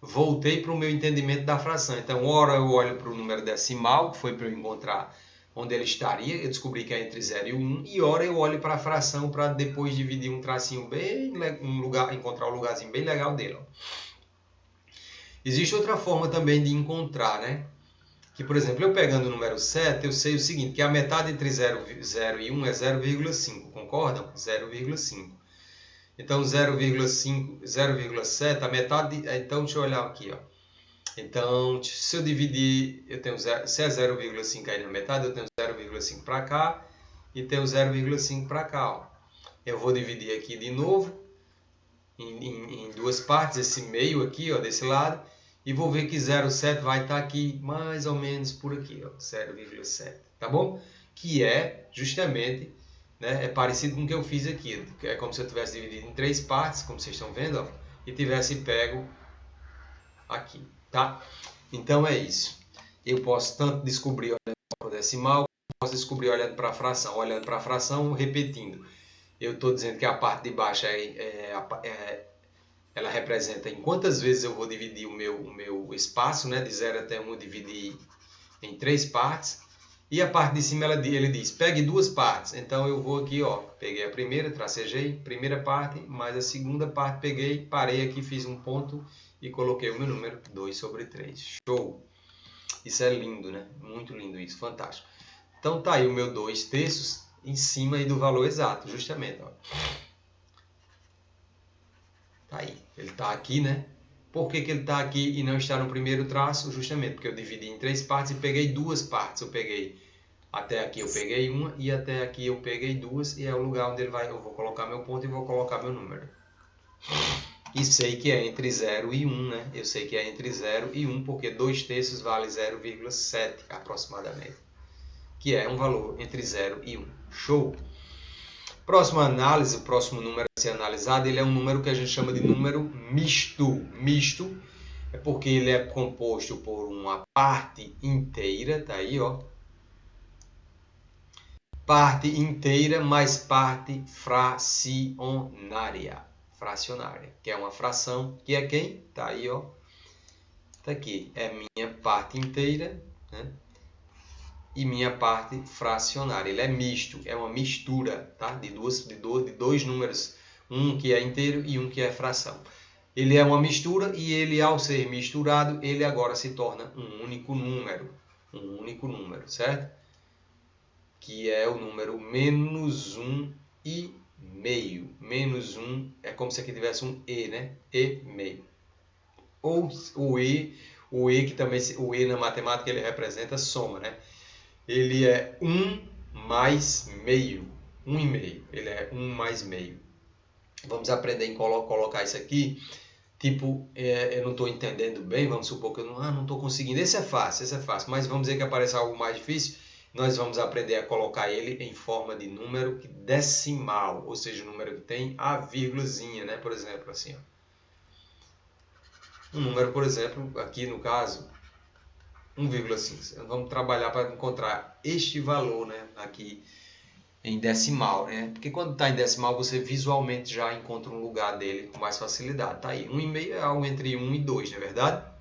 voltei para o meu entendimento da fração. Então, ora eu olho para o número decimal, que foi para eu encontrar onde ele estaria, eu descobri que é entre 0 e 1, e ora eu olho para a fração para depois dividir um tracinho bem, encontrar um lugarzinho bem legal dele. Ó. Existe outra forma também de encontrar, né? Que, por exemplo, eu pegando o número 7, eu sei o seguinte, que a metade entre 0 e 1 é 0,5, concordam? 0,5. Então, 0,7, a metade... Então, deixa eu olhar aqui, ó. Então, se eu dividir, eu tenho se é 0,5 aí na metade, eu tenho 0,5 para cá e tenho 0,5 para cá. Ó. Eu vou dividir aqui de novo em duas partes, esse meio aqui, ó, desse lado, e vou ver que 0,7 vai estar aqui mais ou menos por aqui, 0,7, tá bom? Que é justamente, né, é parecido com o que eu fiz aqui, é como se eu tivesse dividido em 3 partes, como vocês estão vendo, ó, e tivesse pego aqui. Tá? Então é isso. Eu posso tanto descobrir olhando para o decimal, posso descobrir olhando para a fração. Olhando para a fração, repetindo. Eu estou dizendo que a parte de baixo ela representa em quantas vezes eu vou dividir o meu espaço, né? De 0 até 1 eu dividi em 3 partes. E a parte de cima ele diz, pegue 2 partes. Então eu vou aqui, ó, peguei a primeira, tracejei, primeira parte, mais a segunda parte, peguei, parei aqui, fiz um ponto e coloquei o meu número 2/3. Show! Isso é lindo, né? Muito lindo isso, fantástico. Então tá aí o meu 2/3 em cima aí do valor exato, justamente, ó. Tá aí, ele está aqui, né? Por que ele está aqui e não está no primeiro traço? Justamente porque eu dividi em 3 partes e peguei 2 partes. Eu peguei até aqui, eu peguei uma e até aqui eu peguei 2 e é o lugar onde ele vai. Eu vou colocar meu ponto e vou colocar meu número. E sei que é entre 0 e 1, né? Eu sei que é entre 0 e 1 porque 2/3 vale 0,7 aproximadamente, que é um valor entre 0 e 1. Show! Próxima análise, o próximo número a ser analisado, ele é um número que a gente chama de número misto. Misto é porque ele é composto por uma parte inteira, tá aí, ó. Parte inteira mais parte fracionária. Fracionária, que é uma fração, que é quem? Tá aí, ó. Tá aqui, é minha parte inteira, né? E minha parte fracionária. Ele é misto, é uma mistura, tá? De dois números, um que é inteiro e um que é fração. Ele é uma mistura e ele, ao ser misturado, ele agora se torna um único número, certo? Que é o número menos 1,5. Menos 1 é como se aqui tivesse um E, né? E meio. Ou o E que também, o E na matemática ele representa soma, né? Ele é 1 mais meio. 1,5. Ele é 1 mais meio. Vamos aprender a colocar isso aqui. Tipo, eu não estou entendendo bem, vamos supor que eu não estou conseguindo. Esse é fácil. Mas vamos dizer que aparece algo mais difícil. Nós vamos aprender a colocar ele em forma de número decimal. Ou seja, um número que tem a vírgulazinha, né? Por exemplo, assim, ó. Um número, por exemplo, aqui no caso, 1,5. Vamos trabalhar para encontrar este valor, né, aqui em decimal, né? Porque quando está em decimal você visualmente já encontra um lugar dele com mais facilidade. Tá aí, 1,5 é algo entre 1 e 2, não é verdade?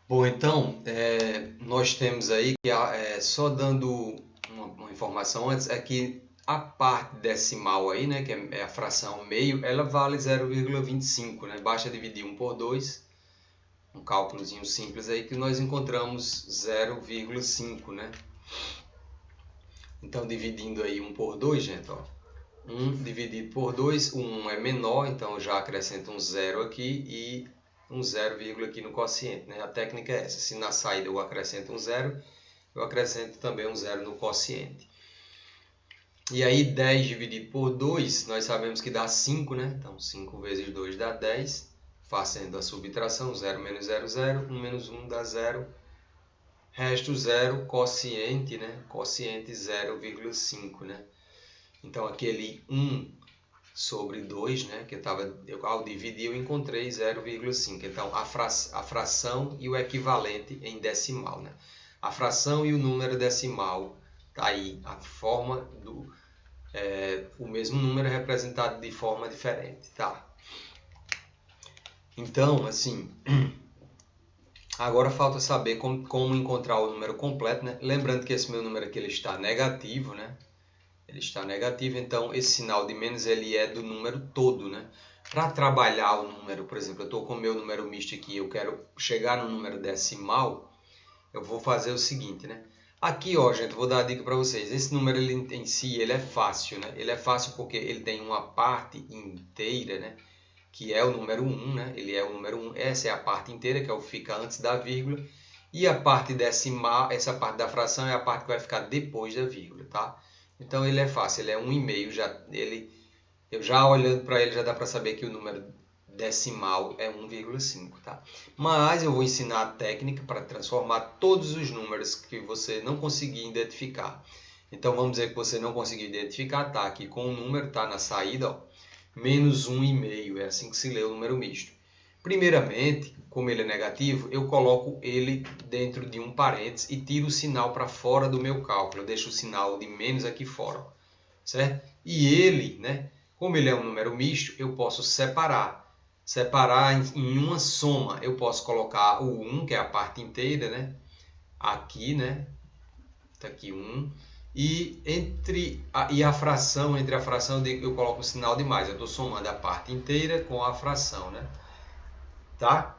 Bom, então, nós temos aí, que só dando uma informação antes, é que a parte decimal aí, né, que é a fração meio, ela vale 0,25, né? Basta dividir 1 por 2, um cálculozinho simples aí que nós encontramos 0,5, né? Então, dividindo aí 1 por 2, gente, ó. 1 dividido por 2, o 1 é menor, então eu já acrescento um 0 aqui e um 0, aqui no quociente, né? A técnica é essa. Se na saída eu acrescento um 0, eu acrescento também um 0 no quociente. E aí 10 dividido por 2, nós sabemos que dá 5, né? Então 5 vezes 2 dá 10. Fazendo a subtração, 0 menos 0, 0. 1 menos 1 dá 0. Resto 0, quociente, né? Quociente 0,5, né? Então aquele 1 sobre 2, né? Que ao dividir eu encontrei 0,5. Então a fração e o equivalente em decimal, né? A fração e o número decimal, tá aí a forma do o mesmo número representado de forma diferente, tá? Então, assim, agora falta saber como encontrar o número completo, né? Lembrando que esse meu número aqui ele está negativo, né? Ele está negativo, então esse sinal de menos ele é do número todo, né? Para trabalhar o número, por exemplo, eu estou com o meu número misto aqui, eu quero chegar no número decimal, eu vou fazer o seguinte, né? Aqui, ó, gente, vou dar a dica para vocês. Esse número ele, em si, ele é fácil, né? Ele é fácil porque ele tem uma parte inteira, né? Que é o número 1, né? Ele é o número 1. Essa é a parte inteira, que é o que fica antes da vírgula. E a parte decimal, essa parte da fração é a parte que vai ficar depois da vírgula, tá? Então ele é fácil, ele é 1,5. Eu já olhando para ele já dá para saber que o número decimal é 1,5, tá? Mas eu vou ensinar a técnica para transformar todos os números que você não conseguir identificar. Então vamos dizer que você não conseguiu identificar, tá aqui com o número, tá na saída, ó. menos 1,5. É assim que se lê o número misto. Primeiramente, como ele é negativo, eu coloco ele dentro de um parênteses e tiro o sinal para fora do meu cálculo. Eu deixo o sinal de menos aqui fora, certo? E ele, né, como ele é um número misto, eu posso separar em uma soma. Eu posso colocar o 1, que é a parte inteira, né, aqui, né, tá aqui 1, e entre a fração, eu coloco o sinal de mais. Eu estou somando a parte inteira com a fração, né? Tá?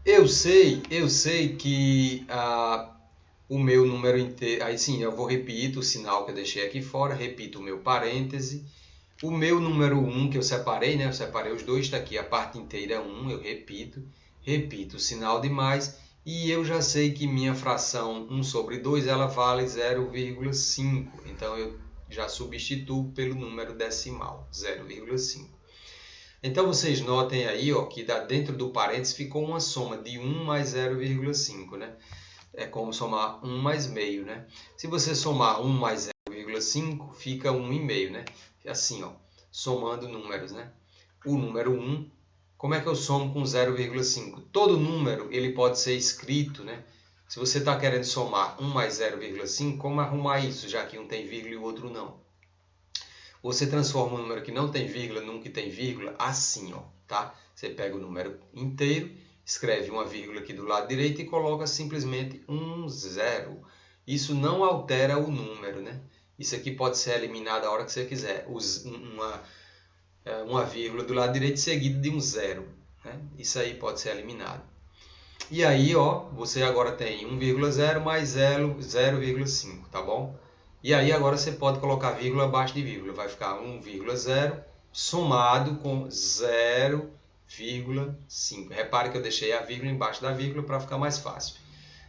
Eu sei que o meu número inteiro. Aí sim, eu vou repetir o sinal que eu deixei aqui fora, repito o meu parêntese. O meu número 1 que eu separei, né? Eu separei os dois, está aqui, a parte inteira é 1, eu repito o sinal de mais. E eu já sei que minha fração 1 sobre 2 ela vale 0,5. Então eu já substituo pelo número decimal, 0,5. Então vocês notem aí, ó, que dentro do parênteses ficou uma soma de 1 mais 0,5, né? É como somar 1 mais meio, né? Se você somar 1 mais 0,5, fica 1,5, né? Assim, ó, somando números, né? O número 1, como é que eu somo com 0,5? Todo número ele pode ser escrito, né? Se você está querendo somar 1 mais 0,5, como arrumar isso, já que um tem vírgula e o outro não? Você transforma um número que não tem vírgula num que tem vírgula assim, ó, tá? Você pega o número inteiro, escreve uma vírgula aqui do lado direito e coloca simplesmente 0. Isso não altera o número, né? Isso aqui pode ser eliminado a hora que você quiser. Uma vírgula do lado direito seguida de 0. Né? Isso aí pode ser eliminado. E aí, ó, você agora tem 1,0 mais 0,5, tá bom? E aí agora você pode colocar vírgula abaixo de vírgula. Vai ficar 1,0 somado com 0,5. Repare que eu deixei a vírgula embaixo da vírgula para ficar mais fácil.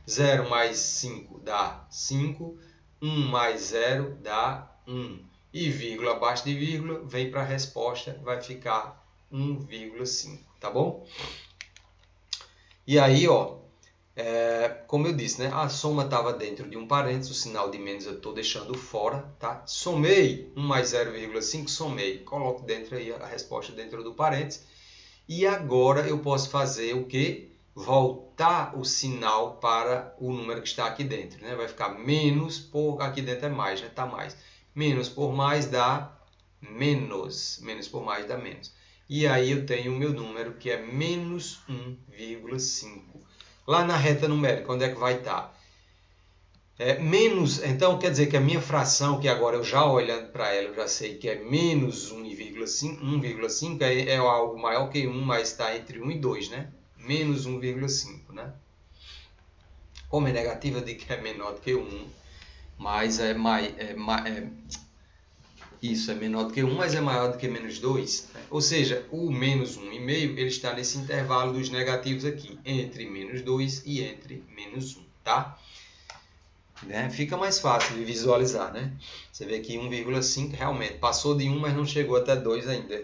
0 mais 5 dá 5. 1 mais 0 dá 1. E vírgula abaixo de vírgula vem para a resposta, vai ficar 1,5. Tá bom? E aí, ó, como eu disse, né? A soma estava dentro de um parênteses, o sinal de menos eu estou deixando fora, tá? Somei 1 mais 0,5, somei. Coloco dentro aí a resposta dentro do parênteses. E agora eu posso fazer o quê? Voltar o sinal para o número que está aqui dentro, né? Vai ficar menos por... Aqui dentro é mais, né? Tá mais. Menos por mais dá menos. Menos por mais dá menos. E aí eu tenho o meu número que é menos 1,5. Lá na reta numérica, onde é que vai estar? Menos, então quer dizer que a minha fração, que agora eu já olhando para ela, eu já sei que é menos 1,5 é algo maior que 1, mas está entre 1 e 2, né? Menos 1,5, né? Como é negativa, eu digo que é menor do que 1, mas isso é menor do que 1, mas é maior do que menos 2. Né? Ou seja, o menos 1,5 ele está nesse intervalo dos negativos aqui, entre menos 2 e entre menos 1, tá? Né? Fica mais fácil de visualizar, né? Você vê que 1,5 realmente passou de 1, mas não chegou até 2 ainda,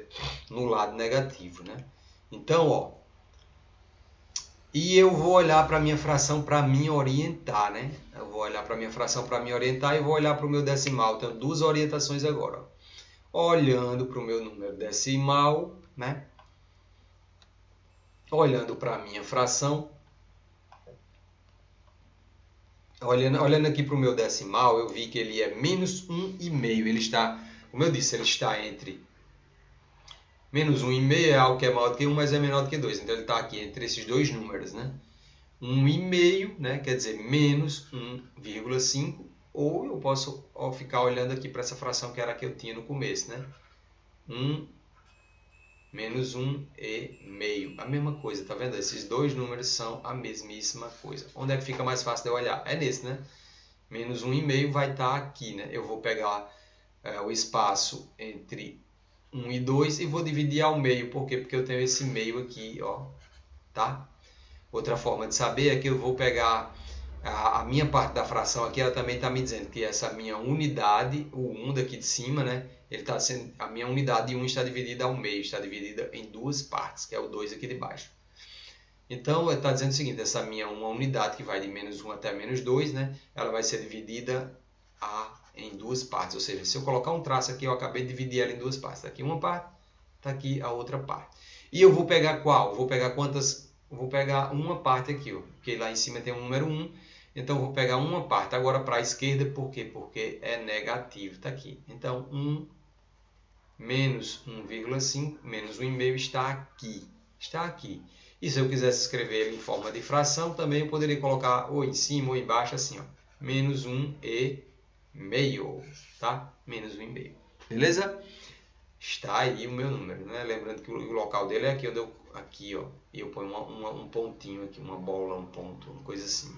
no lado negativo, né? Então, ó, e eu vou olhar para a minha fração para me orientar, né? Eu vou olhar para a minha fração para me orientar e vou olhar para o meu decimal. Tenho duas orientações agora. Ó. Olhando para o meu número decimal, né? Olhando para a minha fração. Olhando aqui para o meu decimal, eu vi que ele é menos 1,5. Ele está, como eu disse, ele está entre menos 1,5 é algo que é maior do que 1, mas é menor do que 2. Então ele está aqui entre esses dois números, né? 1,5, né? Quer dizer, menos 1,5. Ou eu posso ficar olhando aqui para essa fração que era a que eu tinha no começo, né? Menos 1,5. A mesma coisa, tá vendo? Esses dois números são a mesmíssima coisa. Onde é que fica mais fácil de eu olhar? É nesse, né? Menos 1,5 vai estar aqui, né? Eu vou pegar o espaço entre 1 e 2 e vou dividir ao meio. Por quê? Porque eu tenho esse meio aqui, ó. Tá? Outra forma de saber é que eu vou pegar a minha parte da fração aqui, ela também está me dizendo que essa minha unidade, o 1 daqui de cima, né? Ele tá sendo, a minha unidade de 1 está dividida ao meio, está dividida em duas partes, que é o 2 aqui de baixo. Então, está dizendo o seguinte, uma unidade que vai de menos 1 até menos 2, né? Ela vai ser dividida em duas partes. Ou seja, se eu colocar um traço aqui, eu acabei de dividir ela em duas partes. Está aqui uma parte, está aqui a outra parte. E eu vou pegar qual? Vou pegar quantas? Vou pegar uma parte aqui, ó, porque lá em cima tem o número 1. Então, eu vou pegar uma parte. Agora, para a esquerda, por quê? Porque é negativo. Está aqui. Então, 1 menos 1,5 menos 1,5 está aqui. Está aqui. E se eu quisesse escrever ele em forma de fração, também eu poderia colocar ou em cima ou embaixo, assim, ó. Menos 1,5. Tá? Menos 1,5. Beleza? Está aí o meu número, né? Lembrando que o local dele é aqui onde aqui, ó, e eu ponho um pontinho aqui, uma bola, um ponto, uma coisa assim.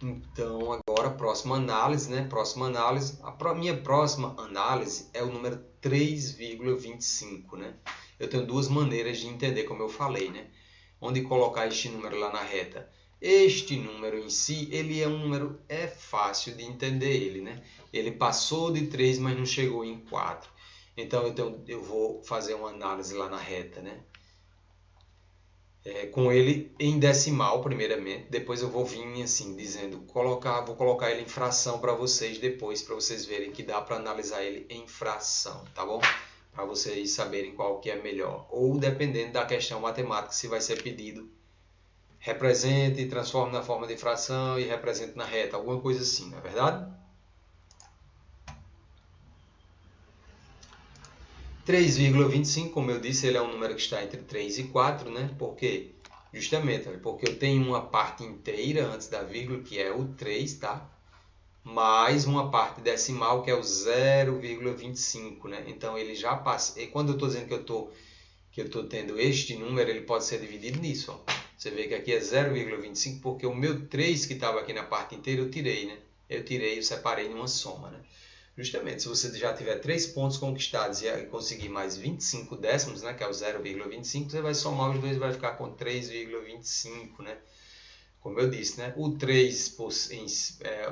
Então, agora, próxima análise, né? Próxima análise. Minha próxima análise é o número 3,25, né? Eu tenho duas maneiras de entender, como eu falei, né? Onde colocar este número lá na reta. Este número em si, ele é um número, é fácil de entender ele, né? Ele passou de 3, mas não chegou em 4. Então, eu vou fazer uma análise lá na reta, né? Com ele em decimal, primeiramente. Depois eu vou vir assim, dizendo, vou colocar ele em fração para vocês depois, para vocês verem que dá para analisar ele em fração, tá bom? Para vocês saberem qual que é melhor. Ou dependendo da questão matemática, se vai ser pedido, represente, transforme na forma de fração e represente na reta, alguma coisa assim, não é verdade? 3,25, como eu disse, ele é um número que está entre 3 e 4, né? Por quê? Justamente, porque eu tenho uma parte inteira antes da vírgula, que é o 3, tá? Mais uma parte decimal, que é o 0,25, né? Então, ele já passa... E quando eu estou dizendo que eu estou tendo este número, ele pode ser dividido nisso, ó. Você vê que aqui é 0,25, porque o meu 3 que estava aqui na parte inteira, eu tirei, né? Eu separei em uma soma, né? Justamente, se você já tiver 3 pontos conquistados e conseguir mais 25 décimos, né, que é o 0,25, você vai somar os dois e vai ficar com 3,25, né? Como eu disse, né? O 3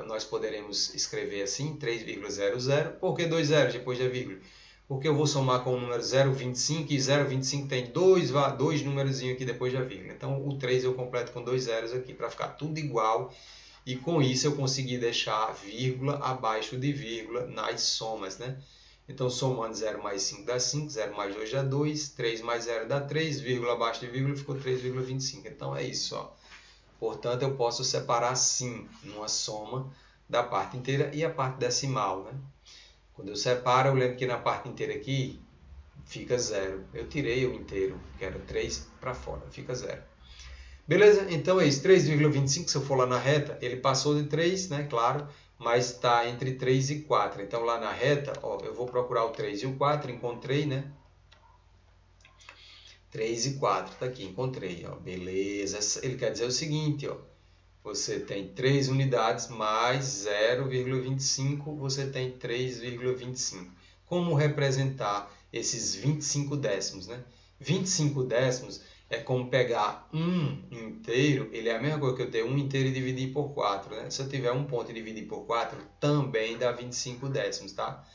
nós poderemos escrever assim, 3,00. Por que 2 zeros depois da vírgula? Porque eu vou somar com o número 0,25 e 0,25 tem dois númerozinhos aqui depois da vírgula. Então, o 3 eu completo com 2 zeros aqui para ficar tudo igual. E com isso eu consegui deixar vírgula abaixo de vírgula nas somas, né? Então, somando 0 mais 5 dá 5, 0 mais 2 dá 2, 3 mais 0 dá 3, vírgula abaixo de vírgula ficou 3,25. Então, é isso, ó. Portanto, eu posso separar sim numa soma da parte inteira e a parte decimal, né? Quando eu separo, eu lembro que na parte inteira aqui fica 0. Eu tirei o inteiro, que era 3 para fora, fica 0. Beleza? Então é isso, 3,25, se eu for lá na reta, ele passou de 3, né? Claro, mas está entre 3 e 4. Então lá na reta, ó, eu vou procurar o 3 e o 4, encontrei, né? 3 e 4, tá aqui, encontrei, ó. Beleza, ele quer dizer o seguinte, ó. Você tem 3 unidades mais 0,25, você tem 3,25. Como representar esses 25 décimos, né? 25 décimos é como pegar um inteiro, ele é a mesma coisa que eu ter um inteiro e dividir por 4, né? Se eu tiver um ponto e dividir por 4, também dá 25 décimos, tá?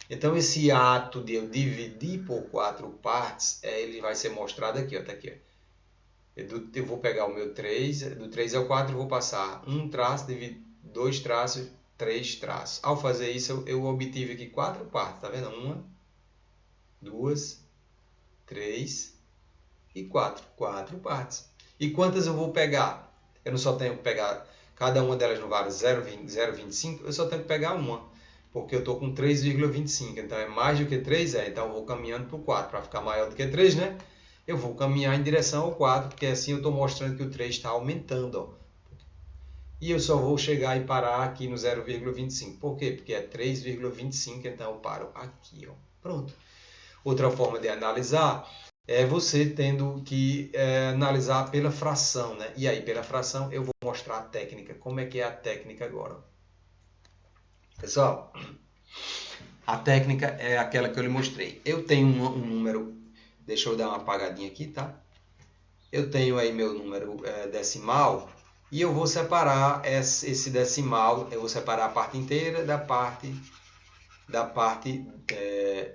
Então, esse ato de eu dividir por 4 partes, ele vai ser mostrado aqui, ó, tá aqui, ó. Eu vou pegar o meu 3, do 3 ao 4 eu vou passar um traço, dois traços, três traços. Ao fazer isso, eu obtive aqui 4 partes, tá vendo? 1, 2, 3 e 4. 4 partes. E quantas eu vou pegar? Eu não só tenho que pegar cada uma delas no vale 0,25, eu só tenho que pegar uma, porque eu estou com 3,25, então é mais do que 3, então eu vou caminhando para o 4, para ficar maior do que 3, né? Eu vou caminhar em direção ao 4, porque assim eu estou mostrando que o 3 está aumentando. Ó. E eu só vou chegar e parar aqui no 0,25. Por quê? Porque é 3,25, então eu paro aqui. Ó. Pronto. Outra forma de analisar é você tendo que analisar pela fração. Né? E aí, pela fração, eu vou mostrar a técnica. Como é que é a técnica agora? Pessoal, a técnica é aquela que eu lhe mostrei. Eu tenho um número... Deixa eu dar uma apagadinha aqui, tá? Eu tenho aí meu número decimal e eu vou separar esse decimal, eu vou separar a parte inteira da parte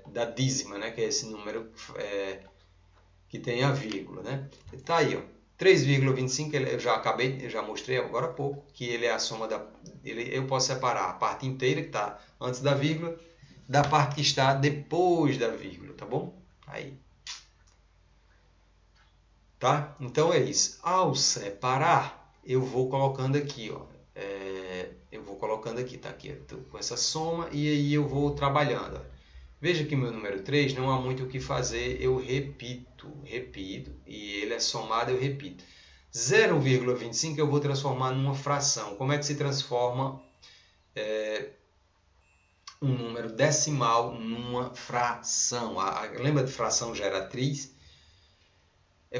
da dízima, né? Que é esse número que tem a vírgula, né? Tá aí, ó. 3,25 eu já mostrei agora há pouco, que ele é a soma eu posso separar a parte inteira que está antes da vírgula da parte que está depois da vírgula, tá bom? Aí. Tá? Então é isso. Ao separar, eu vou colocando aqui, ó. Eu vou colocando aqui, tá aqui, com essa soma, e aí eu vou trabalhando. Ó. Veja que meu número 3 não há muito o que fazer, eu repito, e ele é somado, eu repito. 0,25 eu vou transformar numa fração. Como é que se transforma um número decimal numa fração? Lembra de fração geratriz?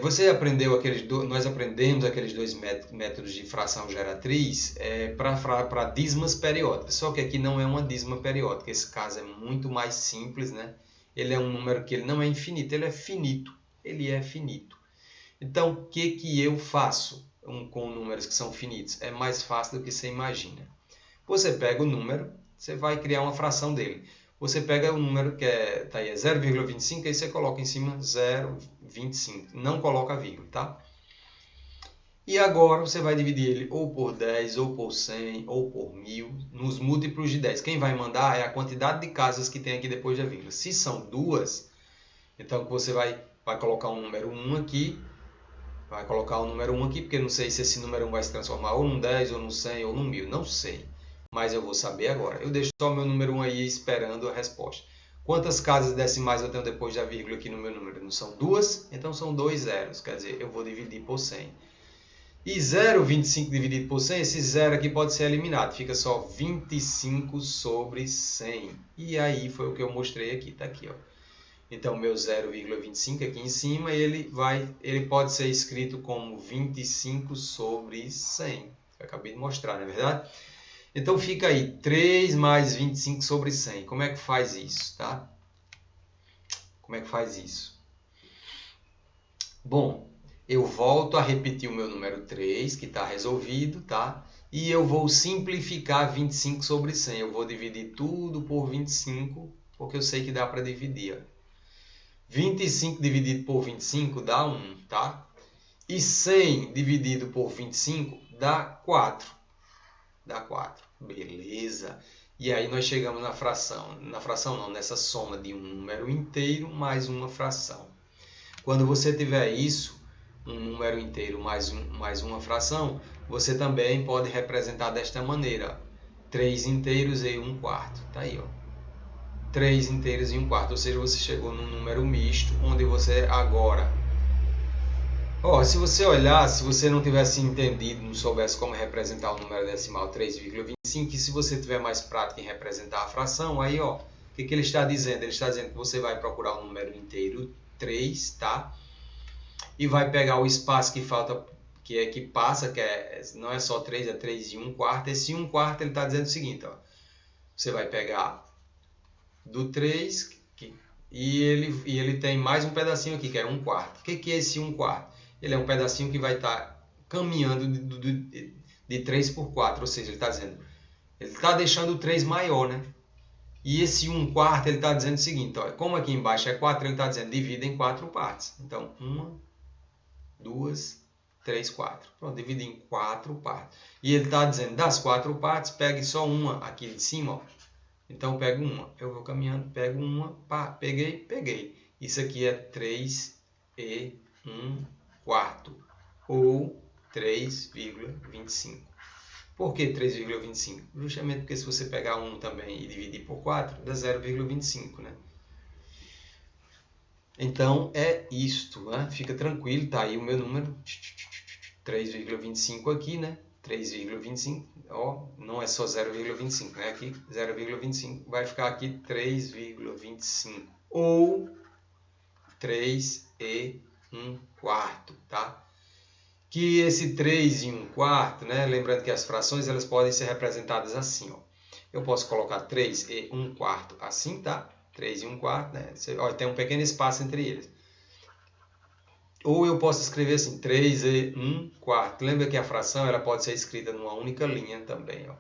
Você aprendeu nós aprendemos aqueles dois métodos de fração geratriz para dízimas periódicas. Só que aqui não é uma dízima periódica. Esse caso é muito mais simples, né? Ele é um número que ele não é infinito, ele é finito. Ele é finito. Então, o que eu faço com números que são finitos? É mais fácil do que você imagina. Você pega o número, você vai criar uma fração dele. Você pega o número que tá aí, 0,25, aí você coloca em cima 0,25. Não coloca a vírgula, tá? E agora você vai dividir ele ou por 10, ou por 100, ou por 1000, nos múltiplos de 10. Quem vai mandar é a quantidade de casas que tem aqui depois da vírgula. Se são duas, então você vai colocar um número 1 aqui, vai colocar o número 1 aqui, porque não sei se esse número 1 vai se transformar ou num 10, ou num 100, ou num 1000, não sei. Mas eu vou saber agora. Eu deixo só o meu número 1 aí esperando a resposta. Quantas casas decimais eu tenho depois da vírgula aqui no meu número? Não são duas? Então são 2 zeros. Quer dizer, eu vou dividir por 100. E 0,25 dividido por 100, esse zero aqui pode ser eliminado. Fica só 25 sobre 100. E aí foi o que eu mostrei aqui. Está aqui, ó. Então, meu 0,25 aqui em cima, ele pode ser escrito como 25 sobre 100. Eu acabei de mostrar, não é verdade? Então, fica aí, 3 mais 25 sobre 100. Como é que faz isso, tá? Como é que faz isso? Bom, eu volto a repetir o meu número 3, que está resolvido, tá? E eu vou simplificar 25 sobre 100. Eu vou dividir tudo por 25, porque eu sei que dá para dividir, ó. 25 dividido por 25 dá 1, tá? E 100 dividido por 25 dá 4. Dá 4. Beleza. E aí nós chegamos na fração. Na fração não, nessa soma de um número inteiro mais uma fração. Quando você tiver isso, um número inteiro mais uma fração, você também pode representar desta maneira. 3 inteiros e 1/4. Tá aí, ó. 3 inteiros e 1/4, ou seja, você chegou num número misto, onde você agora... se você olhar, se você não tivesse entendido, não soubesse como representar o número decimal 3,25, e se você tiver mais prática em representar a fração, aí, ó, o que ele está dizendo? Ele está dizendo que você vai procurar o número inteiro 3, tá? E vai pegar o espaço que falta, que passa, não é só 3, é 3 e 1/4. Esse 1/4 ele está dizendo o seguinte, ó, você vai pegar do 3, e ele tem mais um pedacinho aqui, que é 1/4. O que é esse 1/4? Ele é um pedacinho que vai estar caminhando de 3 por 4, ou seja, ele está dizendo, ele está deixando o 3 maior, né? E esse 1/4 ele está dizendo o seguinte, ó, como aqui embaixo é 4, ele está dizendo divida em 4 partes. Então, 1, 2, 3, 4. Pronto, divide em 4 partes. E ele está dizendo, das 4 partes, pegue só uma aqui de cima, ó. Então, pego uma. Eu vou caminhando, pego uma, pá, peguei. Isso aqui é 3 e 1/4, ou 3,25. Por que 3,25? Justamente porque se você pegar 1 também e dividir por 4, dá 0,25, né? Então, é isto, né? Fica tranquilo, tá aí o meu número, 3,25 aqui, né? 3,25, ó, não é só 0,25, né? Aqui 0,25 vai ficar aqui 3,25 ou 3 e 1/4, tá? Que esse 3 e 1/4, né? Lembrando que as frações elas podem ser representadas assim, ó. Eu posso colocar 3 e 1/4 assim, tá? 3 e 1/4, né? Ó, tem um pequeno espaço entre eles. Ou eu posso escrever assim, 3 e 1/4. Lembra que a fração ela pode ser escrita numa única linha também, ó.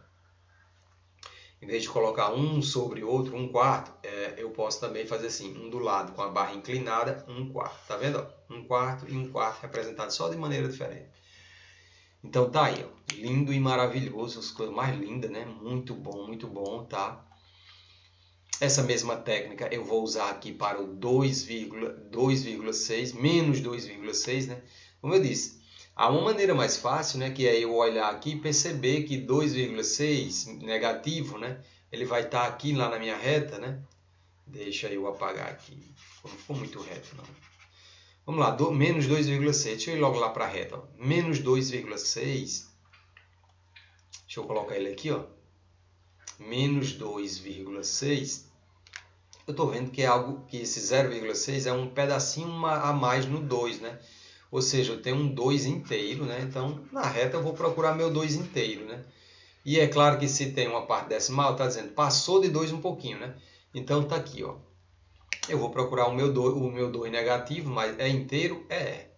Em vez de colocar um sobre outro, 1/4, eu posso também fazer assim, um do lado com a barra inclinada, 1/4. Tá vendo? 1/4 e 1/4 representado só de maneira diferente. Então tá aí, ó, lindo e maravilhoso, as coisas mais lindas, né? Muito bom, tá? Essa mesma técnica eu vou usar aqui para o 2,6, menos 2,6, né? Como eu disse, há uma maneira mais fácil, né? Que é eu olhar aqui e perceber que 2,6 negativo, né? Ele vai estar aqui lá na minha reta, né? Deixa eu apagar aqui, não ficou muito reto não. Vamos lá, menos 2,6, deixa eu ir logo lá para a reta. Ó. Menos 2,6, deixa eu colocar ele aqui, ó. Menos 2,6, eu estou vendo que é algo que esse 0,6 é um pedacinho a mais no 2, né? Ou seja, eu tenho um 2 inteiro, né? Então, na reta eu vou procurar meu 2 inteiro, né? E é claro que se tem uma parte decimal, está dizendo passou de 2 um pouquinho, né? Então, está aqui, ó. Eu vou procurar o meu 2 negativo, mas é inteiro? É.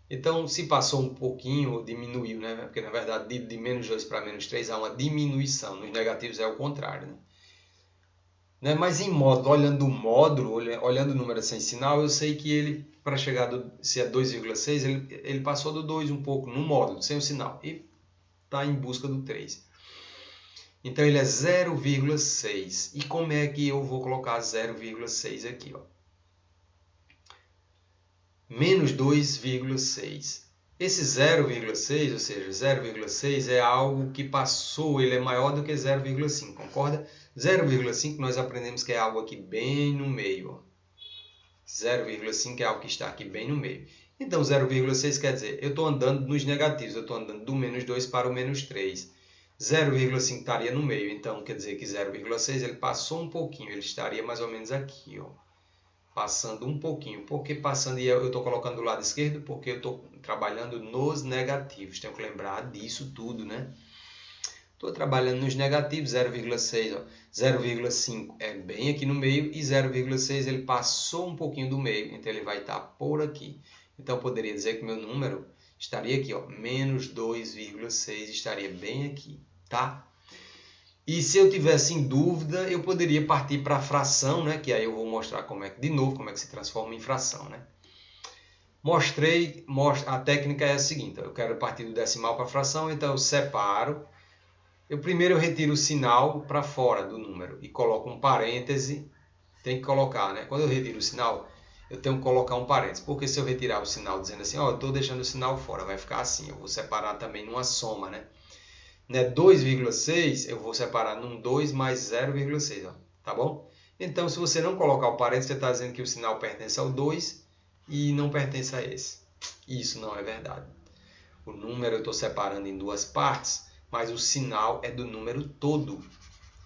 Então, se passou um pouquinho, diminuiu, né? Porque, na verdade, de menos 2 para menos 3 há uma diminuição. Nos negativos é o contrário, né? Mas em módulo, olhando o módulo, olhando o número sem sinal, eu sei que ele, para chegar, se é 2,6, ele passou do 2 um pouco no módulo, sem o sinal. E está em busca do 3. Então, ele é 0,6. E como é que eu vou colocar 0,6 aqui, ó? Menos 2,6. Esse 0,6, ou seja, 0,6 é algo que passou, ele é maior do que 0,5, concorda? 0,5 nós aprendemos que é algo aqui bem no meio. 0,5 é algo que está aqui bem no meio. Então, 0,6 quer dizer, eu estou andando nos negativos, eu estou andando do menos 2 para o menos 3. 0,5 estaria no meio, então quer dizer que 0,6 ele passou um pouquinho, ele estaria mais ou menos aqui, ó. Passando um pouquinho. Por que passando? E eu estou colocando do lado esquerdo porque eu estou trabalhando nos negativos. Tenho que lembrar disso tudo, né? Estou trabalhando nos negativos, 0,6. 0,5 é bem aqui no meio e 0,6 ele passou um pouquinho do meio. Então ele vai estar por aqui. Então eu poderia dizer que meu número estaria aqui, ó, menos 2,6 estaria bem aqui, tá? E se eu tivesse em dúvida, eu poderia partir para a fração, né? Que aí eu vou mostrar de novo como é que se transforma em fração, né? A técnica é a seguinte, eu quero partir do decimal para a fração, então eu separo. Primeiro eu retiro o sinal para fora do número e coloco um parêntese, tem que colocar, né? Quando eu retiro o sinal, eu tenho que colocar um parêntese, porque se eu retirar o sinal dizendo assim, ó, eu estou deixando o sinal fora, vai ficar assim, eu vou separar também numa soma, né? 2,6 eu vou separar num 2 mais 0,6, tá bom? Então, se você não colocar o parênteses, você está dizendo que o sinal pertence ao 2 e não pertence a esse. Isso não é verdade. O número eu estou separando em duas partes, mas o sinal é do número todo,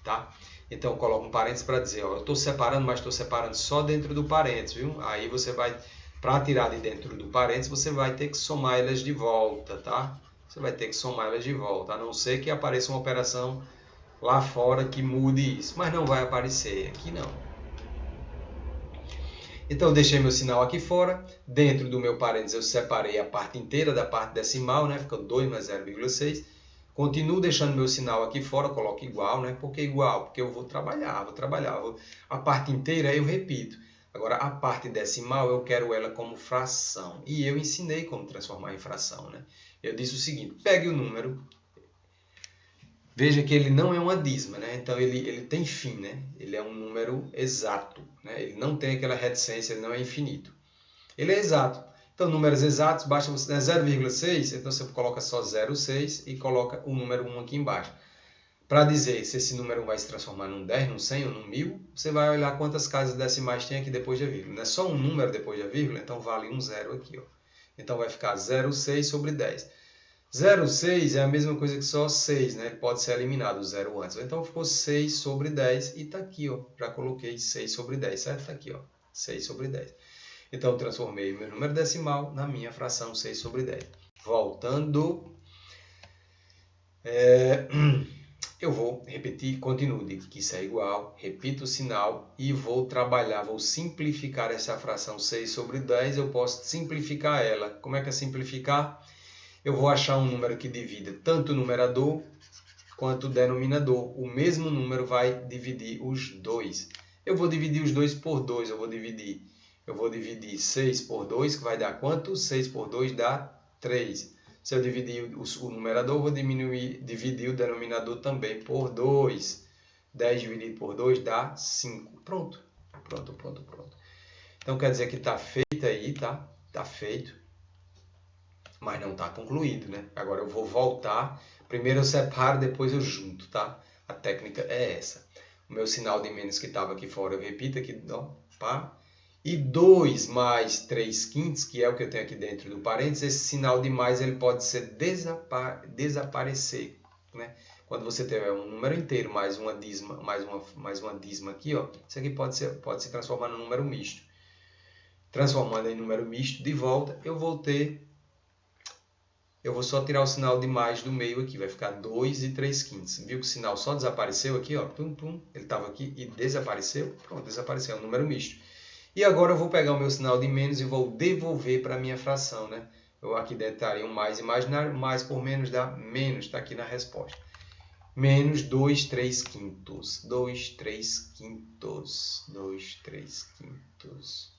tá? Então, eu coloco um parênteses para dizer, ó, eu estou separando, mas estou separando só dentro do parênteses, viu? Aí você vai, para tirar de dentro do parênteses, você vai ter que somar elas de volta, tá? Você vai ter que somar elas de volta, a não ser que apareça uma operação lá fora que mude isso. Mas não vai aparecer, aqui não. Então eu deixei meu sinal aqui fora. Dentro do meu parênteses eu separei a parte inteira da parte decimal, né? Fica 2 mais 0,6. Continuo deixando meu sinal aqui fora, coloco igual, né? Por que igual? Porque eu vou trabalhar. A parte inteira eu repito. Agora, a parte decimal, eu quero ela como fração. E eu ensinei como transformar em fração, né? Eu disse o seguinte, pegue o número, veja que ele não é uma dízima, né? Então ele tem fim, né? Ele é um número exato, né? Ele não tem aquela reticência, ele não é infinito. Ele é exato. Então, números exatos, basta você, né, 0,6, então você coloca só 0,6 e coloca o número 1 aqui embaixo. Para dizer se esse número vai se transformar num 10, num 100 ou num 1000, você vai olhar quantas casas decimais tem aqui depois da vírgula. Não é só um número depois da vírgula, então vale um zero aqui, ó. Então vai ficar 0,6 sobre 10. 0,6 é a mesma coisa que só 6, né? Ele pode ser eliminado o 0 antes. Então ficou 6 sobre 10 e está aqui, ó. Já coloquei 6 sobre 10, certo? Está aqui, ó. 6 sobre 10. Então eu transformei o meu número decimal na minha fração 6 sobre 10. Voltando, eu vou repetir, continuo de que isso é igual, repito o sinal e vou trabalhar, vou simplificar essa fração 6 sobre 10. Eu posso simplificar ela. Como é que é simplificar? Eu vou achar um número que divida tanto o numerador quanto o denominador. O mesmo número vai dividir os dois. Eu vou dividir os dois por 2. Eu vou dividir 6 por 2, que vai dar quanto? 6 por 2 dá 3. Se eu dividir o numerador, eu vou dividir o denominador também por 2. 10 dividido por 2 dá 5. Pronto. Então, quer dizer que está feito aí, tá? Está feito. Mas não está concluído, né? Agora eu vou voltar. Primeiro eu separo, depois eu junto, tá? A técnica é essa. O meu sinal de menos que estava aqui fora, eu repito aqui, ó, pá. E 2 mais 3 quintos, que é o que eu tenho aqui dentro do parênteses, esse sinal de mais ele pode desaparecer, né? Quando você tiver um número inteiro mais uma dízima, mais uma dízima aqui, ó, isso aqui pode se transformar num número misto. Transformando em número misto de volta, eu vou só tirar o sinal de mais do meio aqui, vai ficar 2 e 3 quintos. Viu que o sinal só desapareceu aqui, ó, ele estava aqui e desapareceu, pronto, desapareceu, é um número misto. E agora eu vou pegar o meu sinal de menos e vou devolver para a minha fração, né? Eu aqui dentro estaria um mais imaginário, mais por menos dá menos, está aqui na resposta. Menos 2, 3 quintos. 2, 3 quintos. 2, 3 quintos.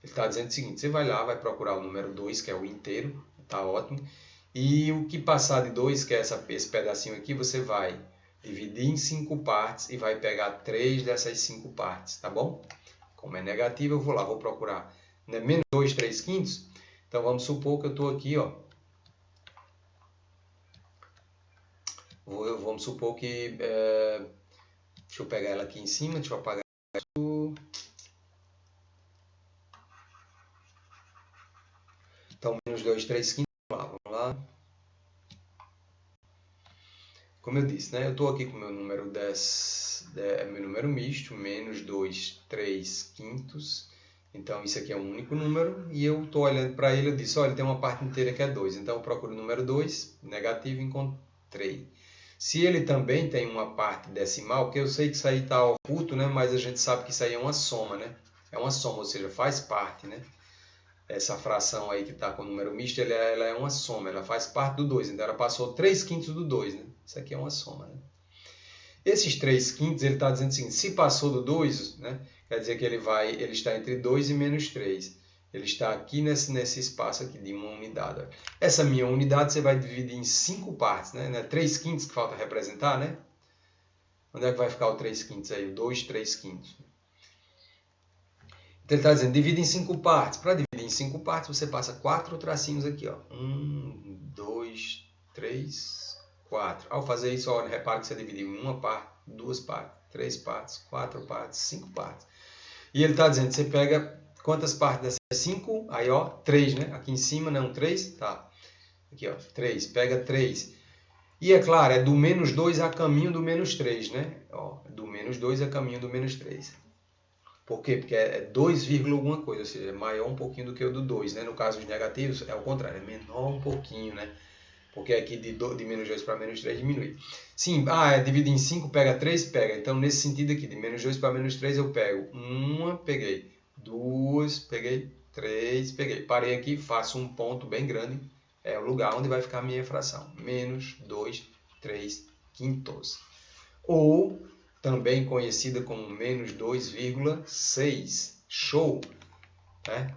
Ele está dizendo o seguinte, você vai lá, vai procurar o número 2, que é o inteiro, tá ótimo. E o que passar de 2, que é esse pedacinho aqui, você vai dividir em 5 partes e vai pegar 3 dessas 5 partes, tá bom? Como é negativo, eu vou lá, vou procurar, né? Menos 2, 3 quintos. Então, vamos supor que eu estou aqui, ó. Vamos supor que... deixa eu pegar ela aqui em cima, deixa eu apagar isso. Então, menos 2, 3 quintos. Vamos lá. Como eu disse, né? Eu estou aqui com o meu número 10, meu número misto, menos 2, 3 quintos. Então, isso aqui é um único número. E eu estou olhando para ele, eu disse, olha, tem uma parte inteira que é 2. Então, eu procuro o número 2, negativo, encontrei. Se ele também tem uma parte decimal, porque eu sei que isso aí está oculto, né? Mas a gente sabe que isso aí é uma soma, né? É uma soma, ou seja, faz parte, né? Essa fração aí que está com o número misto, ela é uma soma, ela faz parte do 2. Então, ela passou 3 quintos do 2, né? Isso aqui é uma soma, né? Esses 3 quintos, ele está dizendo o seguinte, se passou do 2, né? Quer dizer que ele está entre 2 e menos 3. Ele está aqui nesse espaço aqui de uma unidade. Essa minha unidade você vai dividir em 5 partes, né? 3 quintos que falta representar, né? Onde é que vai ficar o 3 quintos aí? O 2, 3 quintos. Então ele está dizendo, divide em 5 partes. Para dividir em 5 partes, você passa 4 tracinhos aqui, ó. 1, 2, 3, 4. Ao fazer isso, olha, repara que você dividiu em uma parte, 2 partes, 3 partes, 4 partes, 5 partes. E ele está dizendo, você pega quantas partes dessas 5? Aí, ó, 3, né? Aqui em cima, não, 3? Tá. Aqui, ó, 3. Pega 3. E é claro, é do menos 2 a caminho do menos 3, né? Ó, do menos 2 a caminho do menos 3. Por quê? Porque é 2, alguma coisa, ou seja, é maior um pouquinho do que o do 2, né? No caso dos negativos, é o contrário, é menor um pouquinho, né? Porque aqui de menos 2 para menos 3 diminui. Sim, dividir em 5, pega 3, pega. Então, nesse sentido aqui, de menos 2 para menos 3, eu pego 1, peguei 2, peguei 3, peguei. Parei aqui, faço um ponto bem grande, é o lugar onde vai ficar a minha fração. Menos 2, 3 quintos. Ou também conhecida como menos 2,6. Show!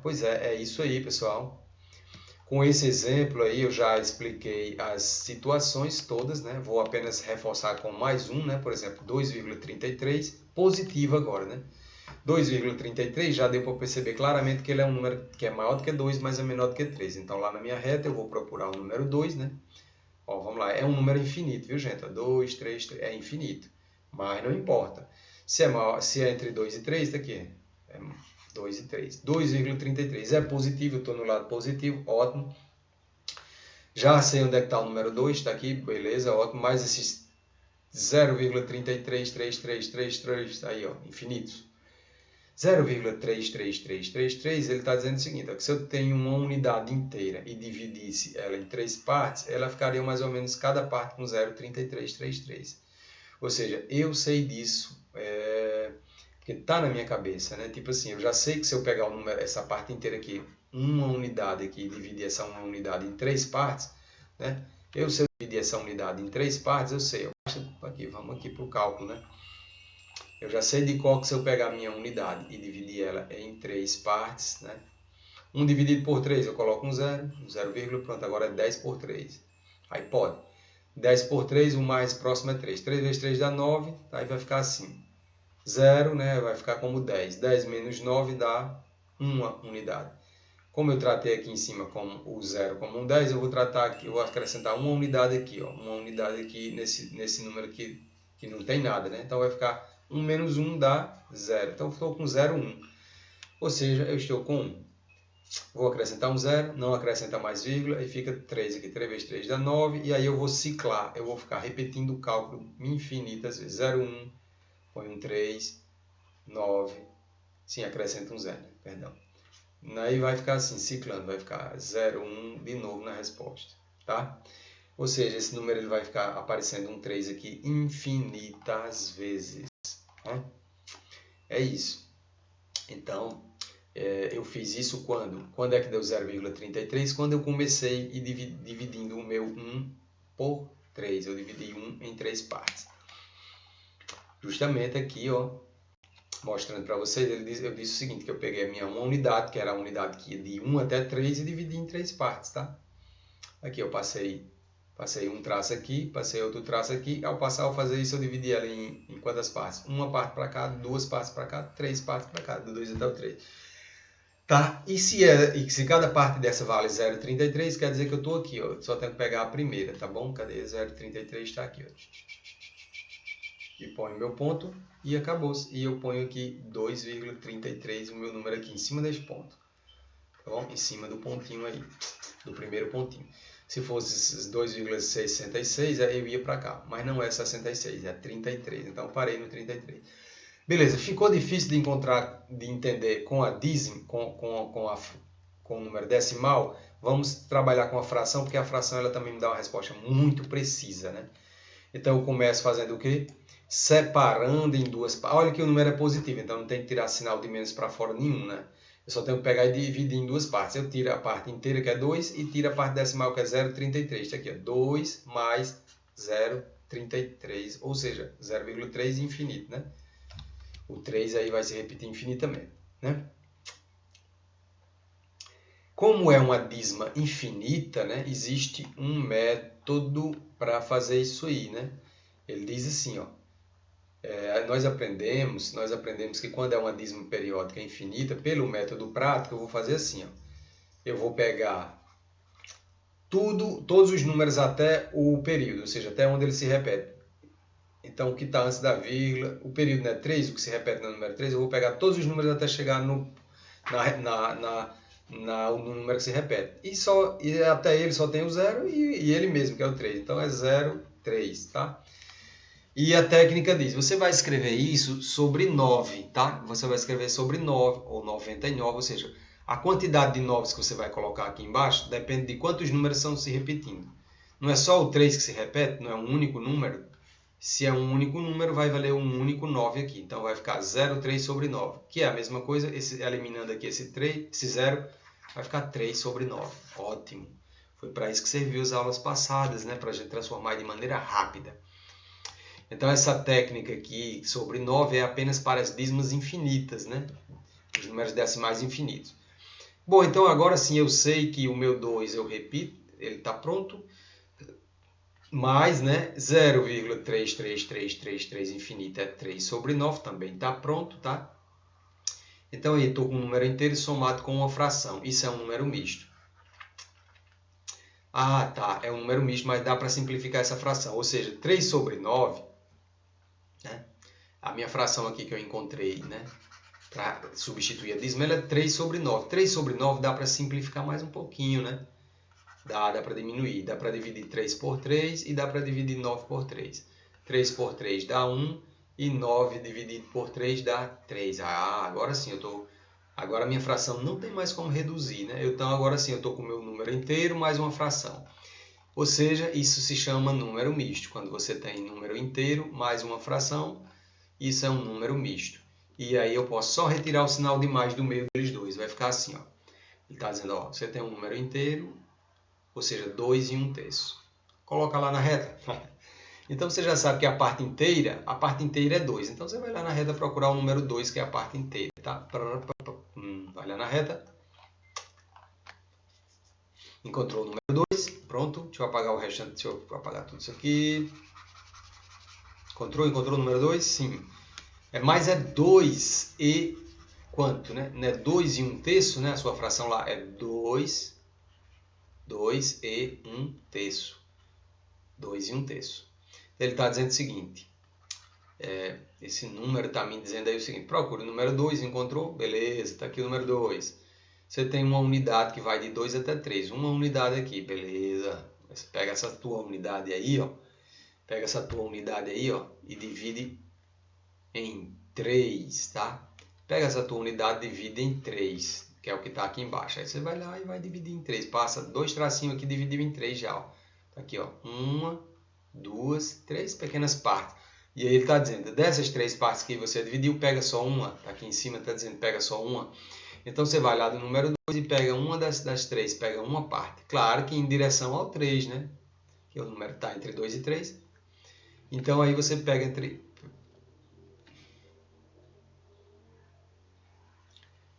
Pois é isso aí, pessoal. Com esse exemplo aí, eu já expliquei as situações todas, né? Vou apenas reforçar com mais um, né? Por exemplo, 2,33, positivo agora, né? 2,33 já deu para perceber claramente que ele é um número que é maior do que 2, mas é menor do que 3. Então, lá na minha reta, eu vou procurar o número 2, né? Ó, vamos lá, é um número infinito, viu, gente? 2, 3, 3, é infinito. Mas não importa. Se é entre 2 e 3, daqui é 2 e 3. 2,33 é positivo, eu estou no lado positivo, ótimo. Já sei onde é que está o número 2, está aqui, beleza, ótimo. Mais esses 0,333333, aí, ó, infinitos. 0,33333, ele está dizendo o seguinte, ó, que se eu tenho uma unidade inteira e dividisse ela em 3 partes, ela ficaria mais ou menos cada parte com 0,3333. Ou seja, eu sei disso, porque está na minha cabeça, né? Tipo assim, eu já sei que se eu pegar o número, essa parte inteira aqui, uma unidade aqui, e dividir essa uma unidade em 3 partes, né? Eu sei dividir essa unidade em 3 partes, eu sei. Vamos aqui para o cálculo, né? Eu já sei de qual que se eu pegar a minha unidade e dividir ela em 3 partes, né? 1 dividido por 3, eu coloco um 0, pronto, agora é 10 por 3. Aí pode. 10 por 3, o mais próximo é 3. 3 vezes 3 dá 9, aí vai ficar assim. 0, né, vai ficar como 10. 10 menos 9 dá 1 unidade. Como eu tratei aqui em cima como o 0 como um 10, eu vou tratar aqui, eu vou acrescentar uma unidade aqui, ó, uma unidade aqui nesse número aqui que não tem nada, né? Então vai ficar 1 menos 1 dá 0. Então eu estou com 0, 1. Ou seja, eu estou com 1. Vou acrescentar um 0, não acrescenta mais vírgula, e fica 3 aqui. 3 vezes 3 dá 9, e aí eu vou ciclar, eu vou ficar repetindo o cálculo infinitas vezes. 0, 1, põe um 3, 9, sim, acrescenta um 0, perdão. Aí vai ficar assim, ciclando, vai ficar 0, 1 de novo na resposta, tá? Ou seja, esse número ele vai ficar aparecendo um 3 aqui infinitas vezes, né? É isso. Então, eu fiz isso quando? Quando é que deu 0,33? Quando eu comecei dividindo o meu 1 por 3. Eu dividi 1 em 3 partes. Justamente aqui, ó, mostrando para vocês, eu disse o seguinte, que eu peguei a minha uma unidade, que era a unidade que ia de 1 até 3, e dividi em 3 partes, tá? Aqui eu passei um traço aqui, passei outro traço aqui. Ao fazer isso, eu dividi ela em quantas partes? Uma parte para cá, 2 partes para cá, 3 partes para cá, do 2 até o 3. Tá? E se cada parte dessa vale 0,33, quer dizer que eu estou aqui, ó. Só tenho que pegar a primeira, tá bom? Cadê? 0,33 está aqui, ó. E ponho meu ponto e acabou-se. E eu ponho aqui 2,33, o meu número aqui em cima desse ponto. Tá bom? Em cima do pontinho aí, do primeiro pontinho. Se fosse 2,66, eu ia para cá. Mas não é 66, é 33. Então eu parei no 33. Beleza, ficou difícil de entender com a dízimo, com o número decimal. Vamos trabalhar com a fração, porque a fração ela também me dá uma resposta muito precisa, né? Então eu começo fazendo o quê? Separando em duas partes. Olha que o número é positivo, então não tem que tirar sinal de menos para fora nenhum, né? Eu só tenho que pegar e dividir em duas partes. Eu tiro a parte inteira, que é 2, e tiro a parte decimal, que é 0,33. Está aqui, ó, 2 mais 0,33, ou seja, 0,3 infinito, né? O 3 aí vai se repetir infinitamente, né? Como é uma dízima infinita, né, existe um método para fazer isso aí, né? Ele diz assim, ó, nós aprendemos que quando é uma dízima periódica infinita, pelo método prático, eu vou fazer assim, ó, eu vou pegar todos os números até o período, ou seja, até onde ele se repete. Então, o que está antes da vírgula, o período não é 3, o que se repete no número 3, eu vou pegar todos os números até chegar no número que se repete. E até ele só tem o 0 e ele mesmo, que é o 3. Então, é 0, 3, tá? E a técnica diz, você vai escrever isso sobre 9, tá? Você vai escrever sobre 9 ou 99, ou seja, a quantidade de 9 que você vai colocar aqui embaixo depende de quantos números estão se repetindo. Não é só o 3 que se repete, não é um único número. Se é um único número, vai valer um único 9 aqui. Então, vai ficar 0,3 sobre 9, que é a mesma coisa. Eliminando aqui esse 0, vai ficar 3 sobre 9. Ótimo. Foi para isso que serviu as aulas passadas, né? Para a gente transformar de maneira rápida. Então, essa técnica aqui sobre 9 é apenas para as dízimas infinitas, né? Os números decimais infinitos. Bom, então agora sim eu sei que o meu 2 eu repito, ele está pronto. Mais, né, 0,33333 infinito é 3 sobre 9, também está pronto, tá? Então aí estou com um número inteiro somado com uma fração. Isso é um número misto. Ah, tá, é um número misto, mas dá para simplificar essa fração. Ou seja, 3 sobre 9, né? A minha fração aqui que eu encontrei, né, para substituir a dízima, ela é 3 sobre 9. 3 sobre 9 dá para simplificar mais um pouquinho, né? Dá para diminuir, dá para dividir 3 por 3 e dá para dividir 9 por 3. 3 por 3 dá 1 e 9 dividido por 3 dá 3. Ah, agora sim, agora a minha fração não tem mais como reduzir, né? Então agora sim eu estou com o meu número inteiro mais uma fração. Ou seja, isso se chama número misto. Quando você tem número inteiro mais uma fração, isso é um número misto. E aí eu posso só retirar o sinal de mais do meio deles dois. Vai ficar assim, ó. Ele está dizendo, ó, você tem um número inteiro, ou seja, 2 e 1/3. coloca lá na reta. Então você já sabe que a parte inteira é 2. Então você vai lá na reta procurar o número 2, que é a parte inteira, tá? Vai lá na reta. Encontrou o número 2, pronto. Deixa eu apagar o restante, deixa eu apagar tudo isso aqui. Encontrou o número 2? Sim. Mas é 2 e quanto, né? Não é 2 e 1/3, né? A sua fração lá é 2 e 1/3. 2 e 1/3. Ele está dizendo o seguinte, esse número está me dizendo aí o seguinte, procure o número 2, encontrou? Beleza, está aqui o número 2. Você tem uma unidade que vai de 2 até 3, uma unidade aqui, beleza. Você pega essa tua unidade aí, ó, e divide em 3, tá? Pega essa tua unidade e divide em 3, que é o que está aqui embaixo. Aí você vai lá e vai dividir em 3, passa 2 tracinhos aqui, dividiu em 3 já, ó. Tá aqui, ó, 1, 2, 3 pequenas partes. E aí ele está dizendo, dessas 3 partes que você dividiu, pega só uma. Tá aqui em cima, está dizendo, pega só uma. Então você vai lá do número 2 e pega uma das 3, pega uma parte. Claro que em direção ao 3, né? Que o número está entre 2 e 3. Então aí você pega entre...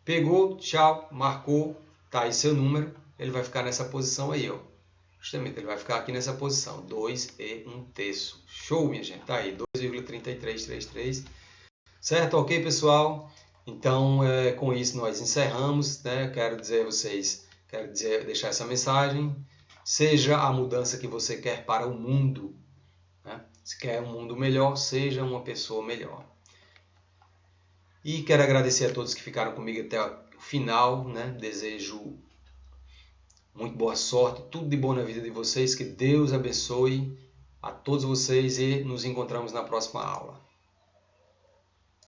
Pegou, tchau, marcou, tá aí seu número. Ele vai ficar nessa posição aí, ó. Justamente, ele vai ficar aqui nessa posição, 2 e 1/3. Show, minha gente, tá aí, 2,3333. Certo? Ok, pessoal? Então, com isso nós encerramos, né? Quero deixar essa mensagem. Seja a mudança que você quer para o mundo, né? Se quer um mundo melhor, seja uma pessoa melhor. E quero agradecer a todos que ficaram comigo até o final, né? Desejo muito boa sorte, tudo de bom na vida de vocês, que Deus abençoe a todos vocês e nos encontramos na próxima aula.